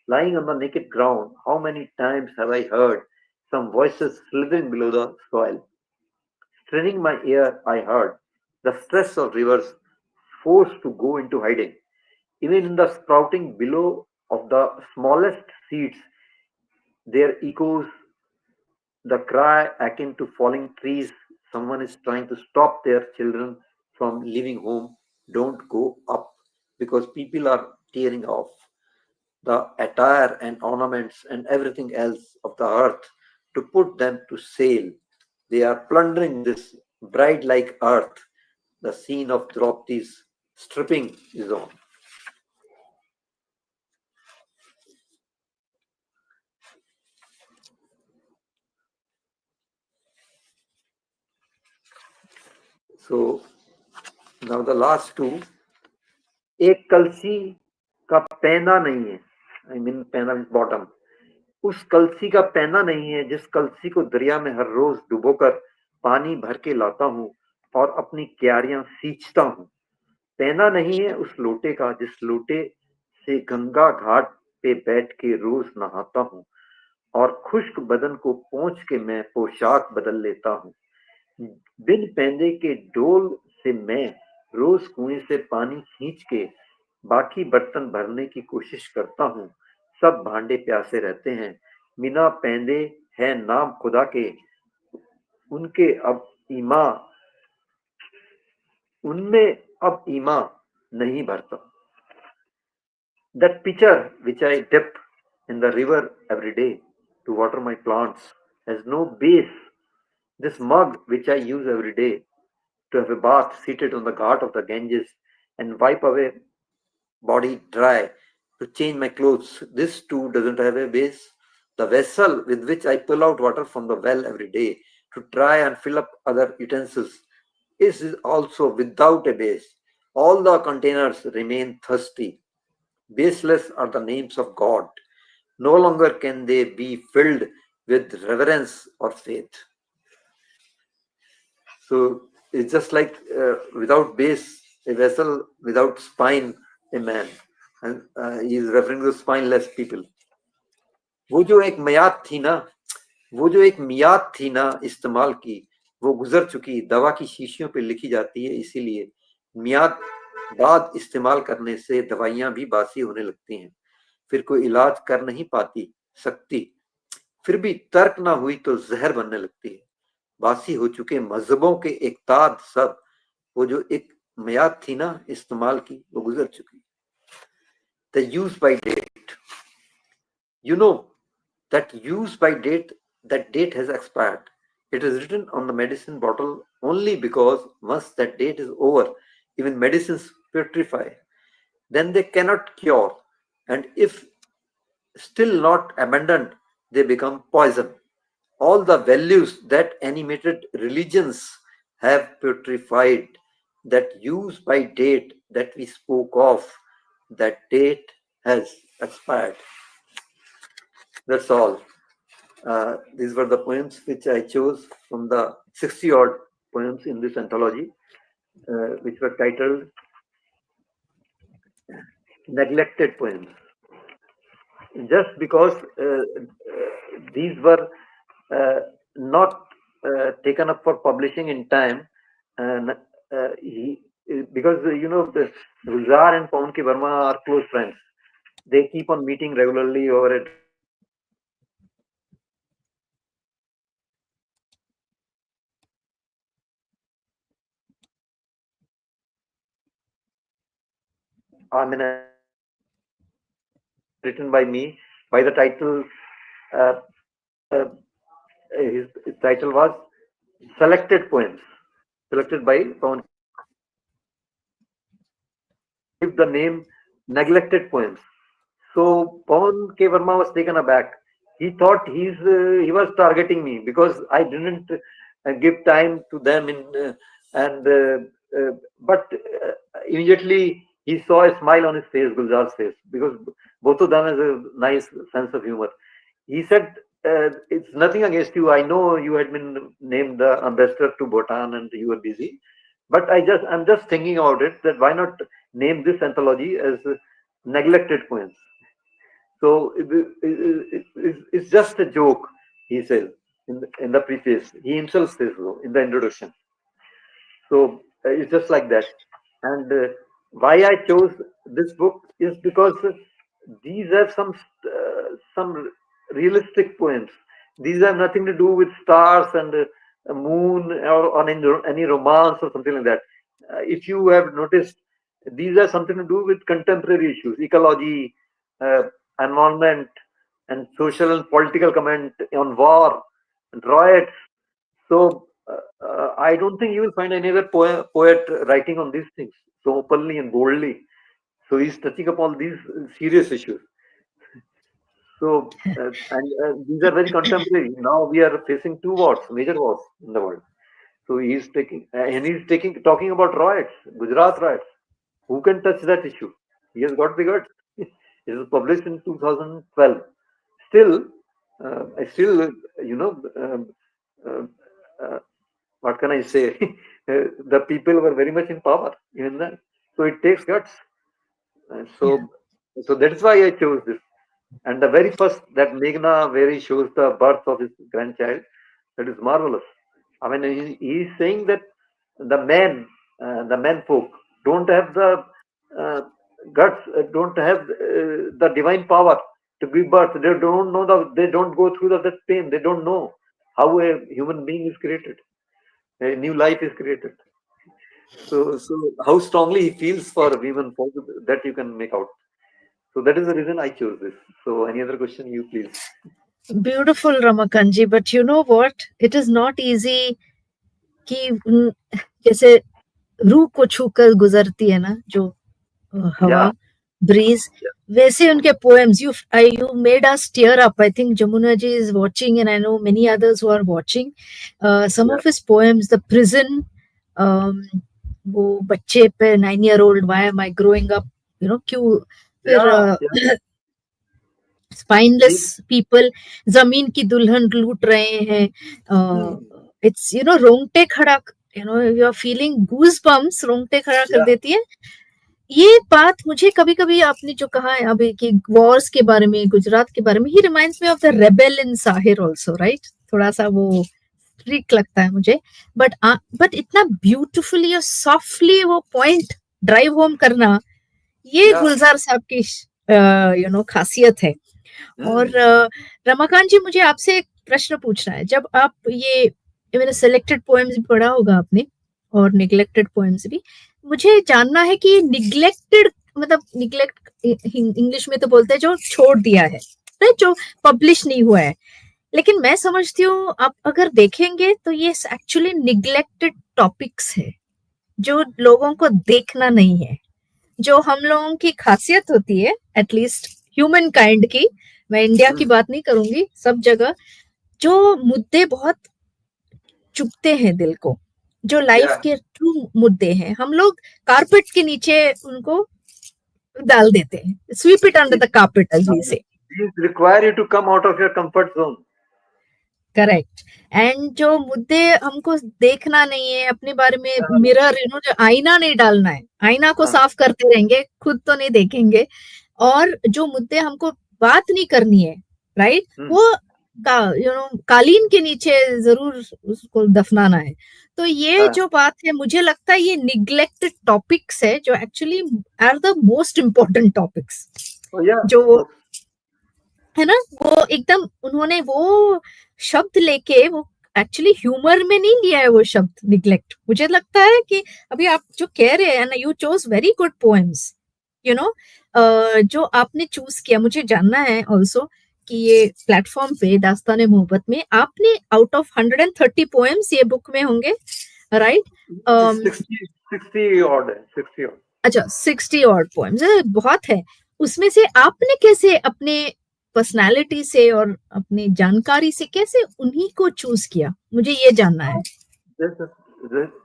Lying on the naked ground, how many times have I heard some voices slithering below the soil? Straining my ear, I heard the stress of rivers forced to go into hiding. Even in the sprouting below of the smallest seeds, there echoes the cry akin to falling trees. Someone is trying to stop their children from leaving home. Don't go up because people are tearing off the attire and ornaments and everything else of the earth to put them to sale. They are plundering this bride like earth. The scene of Draupadi's stripping is on. So now the last two. एक कलसी का पैना नहीं है, I mean पैना bottom, उस कलसी का पैना नहीं है जिस कलसी को दरिया में हर रोज डुबोकर पानी भर के लाता हूँ और अपनी क्यारियां सींचता हूँ। पैना नहीं है उस लोटे का जिस लोटे से गंगा घाट पे बैठ के रोज नहाता हूँ और खुश्क बदन को पोंछ के मैं पोशाक बदल लेता हूँ। बिन पैंदे के डोल से मैं रोज कुएं से पानी खींच के बाकी बर्तन भरने की कोशिश करता हूँ। सब भांडे प्यासे रहते हैं। बिना पैंदे है नाम खुदा के, उनके अब ईमा उनमें अब ईमा नहीं भरता। That pitcher which I dip in the river every day to water my plants has no base. This mug which I use every day to have a bath seated on the ghat of the Ganges and wipe away body dry to change my clothes, this too doesn't have a base. The vessel with which I pull out water from the well every day to try and fill up other utensils is also without a base. All the containers remain thirsty. Baseless are the names of God. No longer can they be filled with reverence or faith. So it's just like without base, a vessel, without spine, a man. And he is referring to spineless people. वो जो एक मियाद थी ना, वो जो एक मियाद थी ना इस्तेमाल की, वो गुजर चुकी। दवा की शीशियों पे लिखी जाती है, इसीलिए मियाद बाद इस्तेमाल करने से दवाइयां भी बासी होने लगती हैं। फिर कोई इलाज कर नहीं पाती सकती, फिर भी तर्क ना हुई तो जहर बनने लगती है। बासी हो चुके मजहबों के एक ताद सब, वो जो एक मियाद थी ना इस्तेमाल की, वो गुजर चुकी। The use by date, you know that use by date, that date has expired. It is written on the medicine bottle only because once that date is over, even medicines putrefy. Then they cannot cure, and if still not abandoned, they become poison. All the values that animated religions have putrefied, that use by date that we spoke of, that date has expired. That's all. These were the poems which I chose from the 60 odd poems in this anthology, which were titled Neglected Poems. Just because these were not taken up for publishing in time, and because the Gulzar and Pawan Ki Verma are close friends. They keep on meeting regularly over it. I mean, written by me by the title. Uh, uh, his title was Selected Poems. selected by Pawan. Give the name Neglected Poems. So Pawan K. Verma was taken aback. He thought he was targeting me because I didn't give time to them but immediately he saw a smile on his face, Gulzar's face, because both of them has a nice sense of humor. He said, "It's nothing against you. I know you had been named the ambassador to Bhutan and you were busy, but I'm just thinking about it that why not name this anthology as Neglected Poems." So it's just a joke, he says in the preface. He himself says so in the introduction. So it's just like that. And why I chose this book is because these have some realistic poems. These have nothing to do with stars and a moon or on any romance or something like that. If you have noticed, these have something to do with contemporary issues, ecology, uh, environment, and social and political comment on war and riots. So I don't think you will find any other poet writing on these things so openly and boldly. So he's touching upon these serious issues. So these are very contemporary. Now we are facing two wars, major wars in the world. So he's talking about riots, Gujarat riots. Who can touch that issue? He has got the guts. It was published in 2012. Still, I still, you know, uh, uh, what can I say? The people were very much in power even then. So it takes guts. So that is why I chose this. And the very first, that Meghna, where he shows the birth of his grandchild, that is marvelous. I mean, he is saying that the men folk don't have the uh, guts, don't have the divine power to give birth. They don't go through that pain. They don't know how a human being is created, a new life is created. So how strongly he feels for women folk, that you can make out. So that is the reason I chose this. So any other question, you please. Beautiful, Ramakanji. But you know what? It is not easy कि जैसे रूह को छूकर गुजरती है ना जो हवा, breeze, वैसे उनके poems, you made us tear up. I think Jamuna ji is watching, and I know many others who are watching. Some of his poems, The Prison, वो बच्चे पे 9-year-old, why am I growing up, you know, क्यों फिर spineless people, जमीन की दुल्हन लूट रहे हैं, it's, you know, रोंगटे खड़ा, you know, you are feeling goosebumps, रोंगटे खड़ा कर देती है. ये बात मुझे कभी कभी आपने जो कहा है अभी कि वॉर्स के बारे में, गुजरात के बारे में, he reminds me of the rebel in Sahir also, right? थोड़ा सा वो ट्रिक लगता है मुझे, बट इतना ब्यूटिफुली और सॉफ्टली वो पॉइंट ड्राइव होम करना, ये गुलजार साहब की यू नो खासियत है. और रमाकांत जी, मुझे आपसे एक प्रश्न पूछना है. जब आप ये मैंने सेलेक्टेड पोएम्स भी पढ़ा होगा आपने और निग्लेक्टेड पोएम्स भी, मुझे जानना है कि निग्लेक्टेड मतलब निग्लेक्ट इंग्लिश में तो बोलते हैं जो छोड़ दिया है, जो पब्लिश नहीं हुआ है, लेकिन मैं समझती हूँ आप अगर देखेंगे तो ये एक्चुअली निग्लेक्टेड टॉपिक्स है जो लोगों को देखना नहीं है. जो हम लोगों की खासियत होती है, एटलीस्ट ह्यूमन काइंड की, मैं इंडिया की बात नहीं करूंगी, सब जगह जो मुद्दे बहुत चुभते हैं दिल को, जो लाइफ के ट्रू मुद्दे हैं, हम लोग कारपेट के नीचे उनको डाल देते हैं, sweep it under the carpet as we say. These require you to come out of your comfort zone. Correct. And जो मुद्दे हमको देखना नहीं है अपने बारे में, मिरर, यू नो, जो आईना नहीं डालना है, आईना को साफ करते रहेंगे, खुद तो नहीं देखेंगे. और जो मुद्दे हमको बात नहीं करनी है, राइट, वो यू नो कालीन के नीचे जरूर उसको दफनाना है. तो ये जो बात है, मुझे लगता है ये निग्लेक्टेड टॉपिक्स है जो actually are the most important topics. जो वो है ना, वो एकदम उन्होंने वो शब्द लेके, वो एक्चुअली ह्यूमर में नहीं लिया है वो शब्द निग्लेक्ट. मुझे लगता है कि अभी आप जो कह रहे हैं ना, you chose very good poems, you know, जो आपने चूज किया. मुझे जानना है ऑल्सो कि ये प्लेटफॉर्म पे दास्तान-ए-मोहब्बत में आपने आउट ऑफ 130 पोएम्स ये बुक में होंगे, right? 60 odd है, 60 odd. अच्छा, 60 odd poems बहुत है. उसमें से आपने कैसे अपने पर्सनालिटी से और अपनी जानकारी से कैसे उन्हीं को चूज किया, मुझे ये जानना है.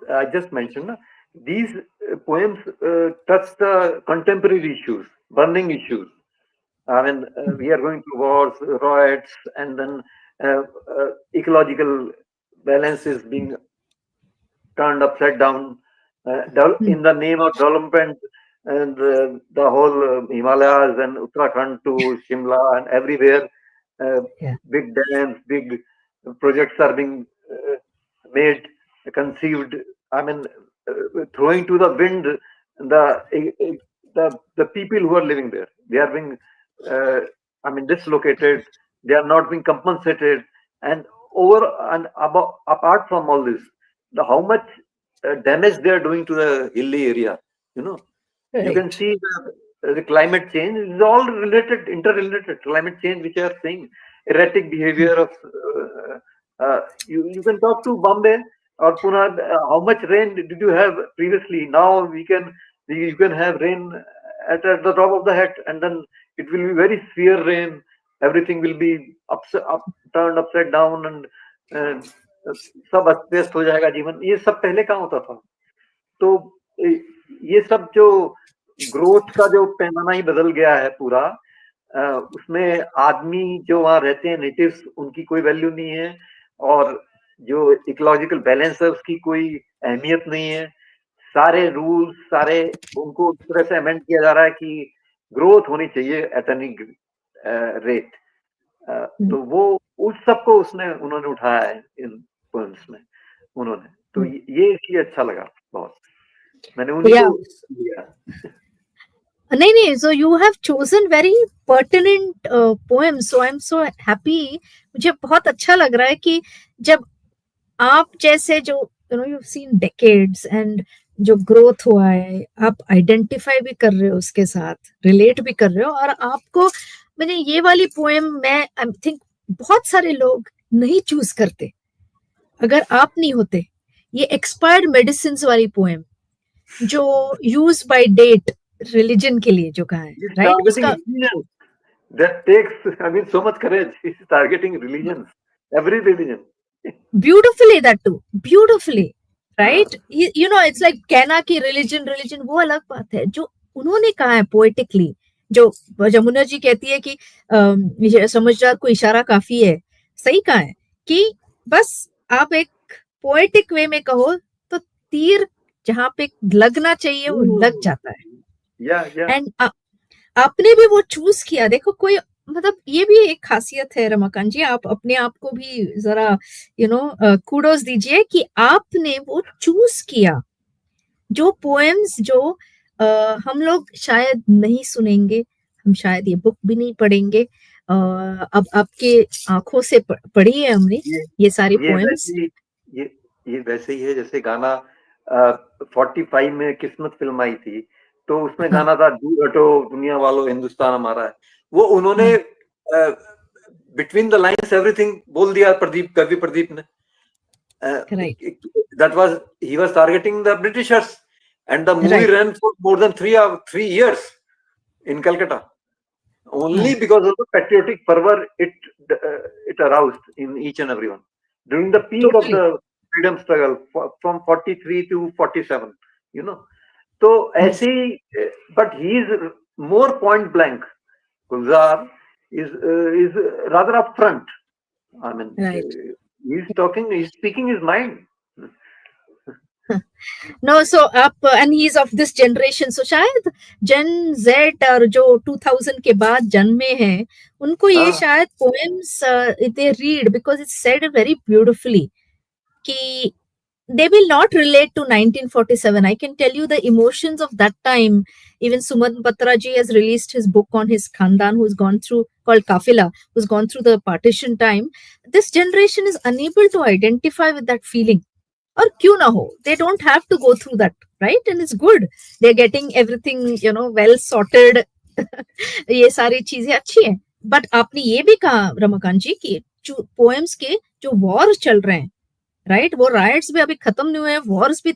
I just mentioned these poems touch the contemporary issues, burning issues. I mean, we are going to wars, riots, and then ecological balance is being turned upside down in the name of development, and the whole Himalayas and Uttarakhand to Shimla and everywhere, big dams, big projects are being made, conceived. I mean, throwing to the wind the people who are living there. They are being, I mean, dislocated. They are not being compensated, and over and above, apart from all this, how much damage they are doing to the hilly area. You know, you can see the climate change is all related, interrelated. Climate change, which I are saying, erratic behavior of. You can talk to Bombay or Pune. How much rain did you have previously? Now you can have rain at the top of the head, and then it will be very severe rain. Everything will be turned upside down, and सब अस्त व्यस्त हो जाएगा जीवन. ये सब पहले कहाँ होता था? तो ये सब जो ग्रोथ का जो पैमाना ही बदल गया है पूरा, उसमें आदमी जो वहां रहते हैं नेटिव्स, उनकी कोई वैल्यू नहीं है, और जो इकोलॉजिकल बैलेंस है उसकी कोई अहमियत नहीं है. सारे रूल्स सारे उनको उस तरह से अमेंड किया जा रहा है कि ग्रोथ होनी चाहिए एट एनी रेट. तो वो उस सब को उन्होंने उठाया है इन पोएम्स में उन्होंने. तो ये इसलिए अच्छा लगा बहुत. मैंने उन्हीं को लिया. नहीं, so you have chosen very pertinent poems, so I'm so happy. मुझे बहुत अच्छा लग रहा है कि जब आप जैसे जो you've seen decades and जो ग्रोथ हुआ है, आप आइडेंटिफाई भी कर रहे हो उसके साथ, रिलेट भी कर रहे हो, और आपको मैंने ये वाली पोएम मैं आई थिंक बहुत सारे लोग नहीं चूज करते अगर आप नहीं होते. ये एक्सपायर्ड मेडिसिन वाली पोएम जो यूज बाय डेट रिलीजन के लिए जो कहा है, राइट? उसका that takes, I mean, so much courage. He's targeting religions, every religion. Beautifully, that too, beautifully, right? It's like कहना कि religion वो अलग बात है. जो उन्होंने कहा है पोएटिकली, जो जमुना जी कहती है कि समझदार को इशारा काफी है, सही कहा है कि बस आप एक पोएटिक वे में कहो तो तीर जहां पे लगना चाहिए वो लग जाता है. एंड आपने भी वो चूज किया. देखो, कोई मतलब ये भी एक खासियत है रमाकांत जी, आप अपने आप को भी जरा कूडोस दीजिए कि आपने वो चूज किया. जो पोएम्स जो हम लोग शायद नहीं सुनेंगे, हम शायद ये बुक भी नहीं पढ़ेंगे, अब आपके आंखों से पढ़ी है हमने ये सारी पोएम्स. ये वैसे ही है जैसे गाना 45 में किस्मत फिल्म आई थी, तो उसमें गाना था दूर हटो दुनिया वालों हिंदुस्तान हमारा है. वो उन्होंने बिटवीन द लाइन्स एवरीथिंग बोल दिया कवि प्रदीप ने. That was, he was targeting the Britishers, and the movie ran for more than 3 years in Calcutta, only because of the patriotic fervor it aroused in each and everyone during the peak of the freedom struggle from 43 to 47. So ऐसे ही, but he is more point blank. Gulzar is rather upfront. I mean, he's speaking his mind. No, so and he's of this generation, so शायद Gen Z और जो 2000 के बाद जन्मे हैं, उनको ये शायद poems they read because it's said very beautifully कि they will not relate to 1947. I can tell you the emotions of that time. Even Suman Batra ji has released his book on his Khandan, who's gone through, called Kafila, who's gone through the partition time. This generation is unable to identify with that feeling. Or क्यों ना हो, they don't have to go through that, right? And it's good. They're getting everything, well sorted. ये सारी चीजें अच्छी हैं. But आपने ये भी कहा रमाकांत जी कि poems के जो wars चल रहे हैं, राइट। वो राइट्स भी अभी खत्म नहीं हुए, वॉर्स भी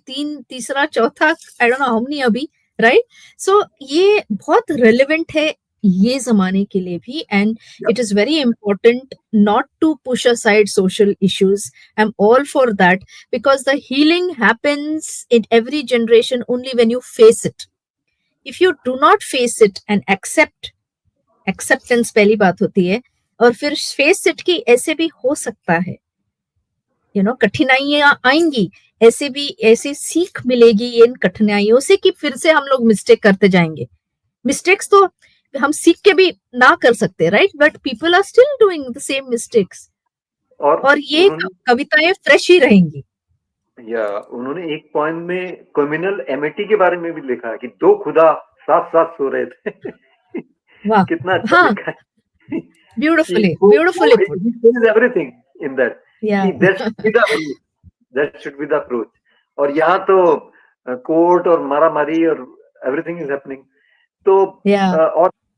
तीसरा चौथा, I don't know how many अभी, राइट। सो ये बहुत रेलेवेंट है ये जमाने के लिए भी, and Yep. It is very important not to push aside social issues. I am all for that, because the healing happens in every generation only when you face it. If you do not face it and acceptance पहली बात होती है, और फिर face it की ऐसे भी हो सकता है, कठिनाइयां आएंगी, ऐसे भी ऐसी सीख मिलेगी इन कठिनाइयों से कि फिर से हम लोग मिस्टेक करते जाएंगे। मिस्टेक्स तो हम सीख के भी ना कर सकते, right, but people are still doing the same mistakes, और ये कविताएं फ्रेश ही रहेंगी। या उन्होंने एक पॉइंट में कम्युनल एमिटी के बारे में भी लिखा है कि दो खुदा साथ साथ सो रहे थे। वाह, कितना अच्छा हाँ, लिखा है। Beautifully beautifully everything in that, that should be the approach. और यहाँ तो कोर्ट और मारामारी और एवरीथिंग इज हैपनिंग। तो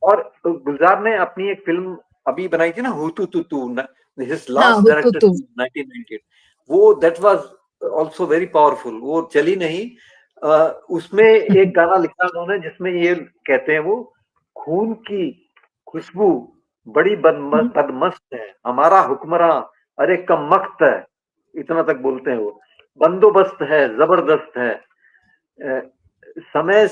और गुलजार ने अपनी एक फिल्म अभी बनाई थी ना, हुतू तुतू, हिज लास्ट डायरेक्टर 1998, वो that was also very powerful. वो चली नहीं, उसमें एक गाना लिखा उन्होंने जिसमें ये कहते हैं वो, खून की खुशबू बड़ी बदमस्त है, हमारा हुक्मरान अरे कम मख्त है, इतना तक बोलते हैं वो। बंदोबस्त है, जबरदस्त है, समय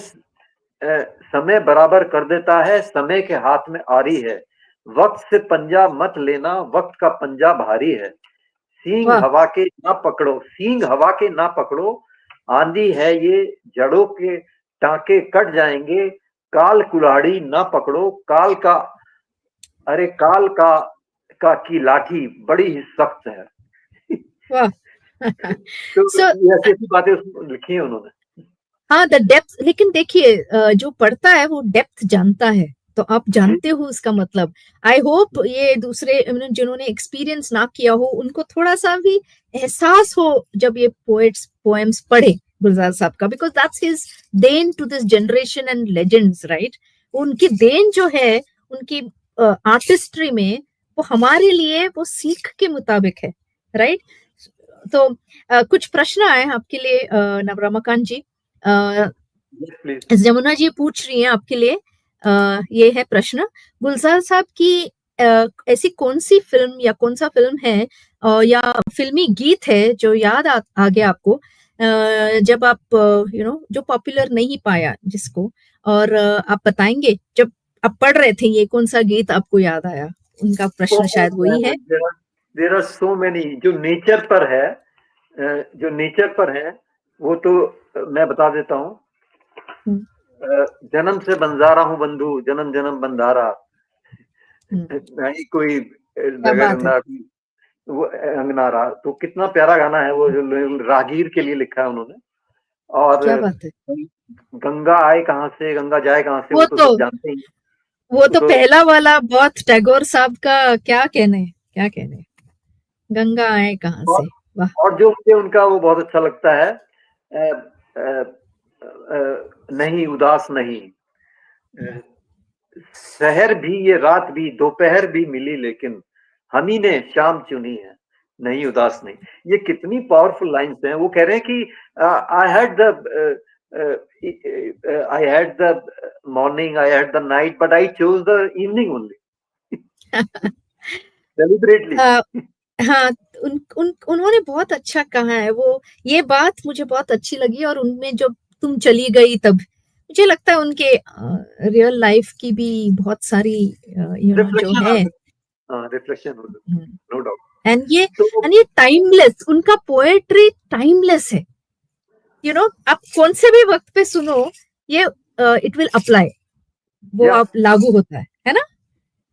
समय बराबर कर देता है, समय के हाथ में आरी है, वक्त से पंजा मत लेना, वक्त का पंजा भारी है, सींग हवा के ना पकड़ो, सींग हवा के ना पकड़ो, आंधी है ये जड़ों के टांके कट जाएंगे, काल कुल्हाड़ी ना पकड़ो, काल का अरे काल का की लाठी बड़ी ही सख्त है। तो ऐसी ऐसी बातें लिखी है उन्होंने। हाँ, द डेप्थ, लेकिन देखिए जो पढ़ता है वो डेप्थ जानता है, तो आप जानते हो उसका मतलब। आई होप ये दूसरे जिन्होंने एक्सपीरियंस ना किया हो उनको थोड़ा सा भी एहसास हो जब ये पोएम्स पढ़े गुलजार साहब का, बिकॉज दैट्स हिज देन to this generation and legends, right. उनकी देन जो है उनकी आर्टिस्ट्री में, वो हमारे लिए वो सीख के मुताबिक है, राइट। तो कुछ प्रश्न आए आपके लिए रमाकांत जी। जमुना जी पूछ रही हैं आपके लिए, ये है प्रश्न, गुलजार साहब की ऐसी कौन सी फिल्म या कौन सा फिल्म है या फिल्मी गीत है जो याद आ गया आपको, जब आप जो पॉपुलर नहीं पाया जिसको, और आप बताएंगे जब आप पढ़ रहे थे ये कौन सा गीत आपको याद आया। उनका प्रश्न शायद वही है। देयर आर सो मेनी जो नेचर पर है, वो तो मैं बता देता हूँ। जन्म से बंजारा हूँ बंधु, जन्म जन्म बंधारा, नहीं कोई डगर ना वो अंगनारा। तो कितना प्यारा गाना है वो, जो रागीर के लिए लिखा है उन्होंने। और क्या बात है। गंगा आए कहाँ से, गंगा जाए कहाँ से, वो तो सब जानते ही। वो तो पहला वाला बहुत टैगोर साहब का, क्या कहने, गंगा आए कहाँ से। वाह। और जो मुझे उनका वो बहुत अच्छा लगता है, नहीं उदास नहीं, शहर भी ये रात भी दोपहर भी मिली, लेकिन हम ही ने शाम चुनी है, नहीं उदास नहीं। ये कितनी पावरफुल लाइन्स हैं। वो कह रहे हैं कि I had the morning, I had the night, but I chose the evening only. Deliberately. हाँ, उन्होंने बहुत अच्छा कहा है वो, ये बात मुझे बहुत अच्छी लगी। और उनमें जो तुम चली गई तब, मुझे लगता है उनके रियल लाइफ की भी बहुत सारी जो है रिफ्लेक्शन, नो डाउट। एंड ये टाइमलेस, उनका पोएट्री टाइमलेस है। आप कौन से भी वक्त पे सुनो, ये इट विल अप्लाई, वो आप लागू होता है ना।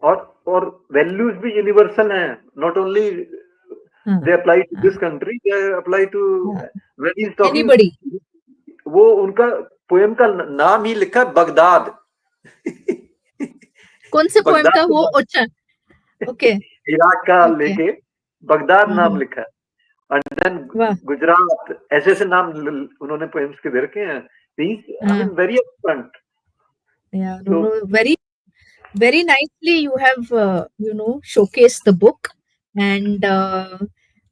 और वैल्यूज भी यूनिवर्सल हैं, not only they apply to this country, they apply to when he is talking. वो उनका पोएम का नाम ही लिखा है बगदाद। कौन से पोएम का वो? अच्छा, ओके। इराक का लेके बगदाद नाम लिखा है, एंड देन गुजरात, ऐसे नाम उन्होंने पोएम्स के दे रखे हैं। I mean very upfront. Yeah, very nicely you have showcased the book, and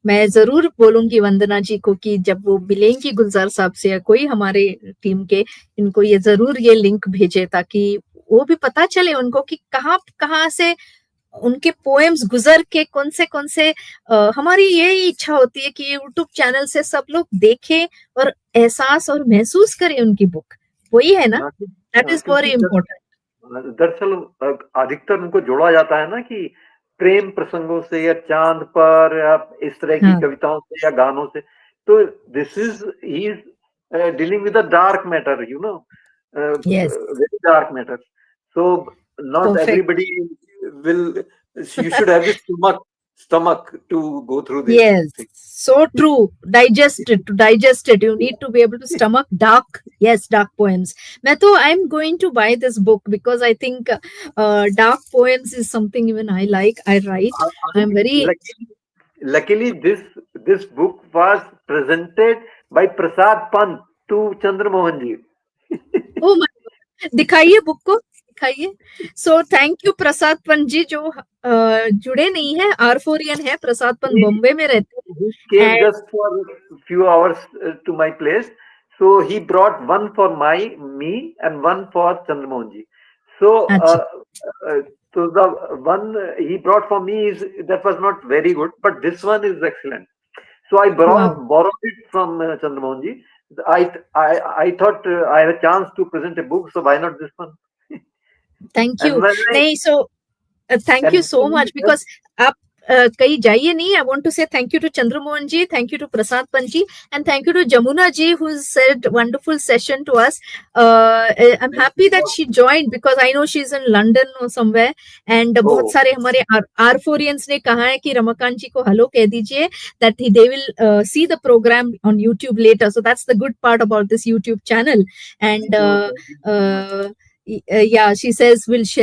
मैं जरूर बोलूंगी वंदना जी को कि जब वो मिलेंगी गुलजार साहब से या कोई हमारे टीम के, इनको ये जरूर ये लिंक भेजे ताकि वो भी पता चले उनको कि कहाँ कहाँ से उनके पोएम्स गुजर के कौन से हमारी यही इच्छा होती है कि यूट्यूब चैनल से सब लोग देखें और एहसास और महसूस करें उनकी बुक, वही है ना, दैट इज वेरी इम्पोर्टेंट। दरअसल अधिकतर उनको जोड़ा जाता है ना कि प्रेम प्रसंगों से या चांद पर या इस तरह की हाँ। कविताओं से या गानों से, तो this is he is dealing with a dark matter, you know, Yes, very dark matter. So not perfect. everybody will. You should have the stomach to go through this Yes, thing. so true. To digest it, you need to be able to stomach dark, yes, dark poems. मैं तो I'm going to buy this book because I think dark poems is something even I like. I write. I'm very Luckily, this book was presented by Prasad Pant to Chandramohan ji. oh my God. दिखाइए book को, दिखाइए। सो thank you प्रसाद पंत जी, जो जुड़े नहीं है, आरफोरियन है, प्रसाद पंत बॉम्बे में रहते हैं। He came And just for a few hours to my place. So he brought one for me and one for Chandramohan ji. So, अच्छा, so the one he brought for me is that was not very good, but this one is excellent. So I wow, borrowed it from Chandramohan ji. I thought I have a chance to present a book, so why not this one? Thank And you. when I नहीं, so thank you and so much because आप कहीं जाइए नहीं। I want to say thank you to Chandramohan ji, thank you to Prasad Pant ji, and thank you to Jamuna ji who said wonderful session to us. I am happy that she joined because I know she is in London और somewhere, and बहुत oh, सारे हमारे आरफोरियंस ने कहा है कि रमाकांत जी को hello कह दीजिए, that they will see the programme on YouTube later, so that's the good part about this YouTube channel. And thank you so much. yeah, she says we'll share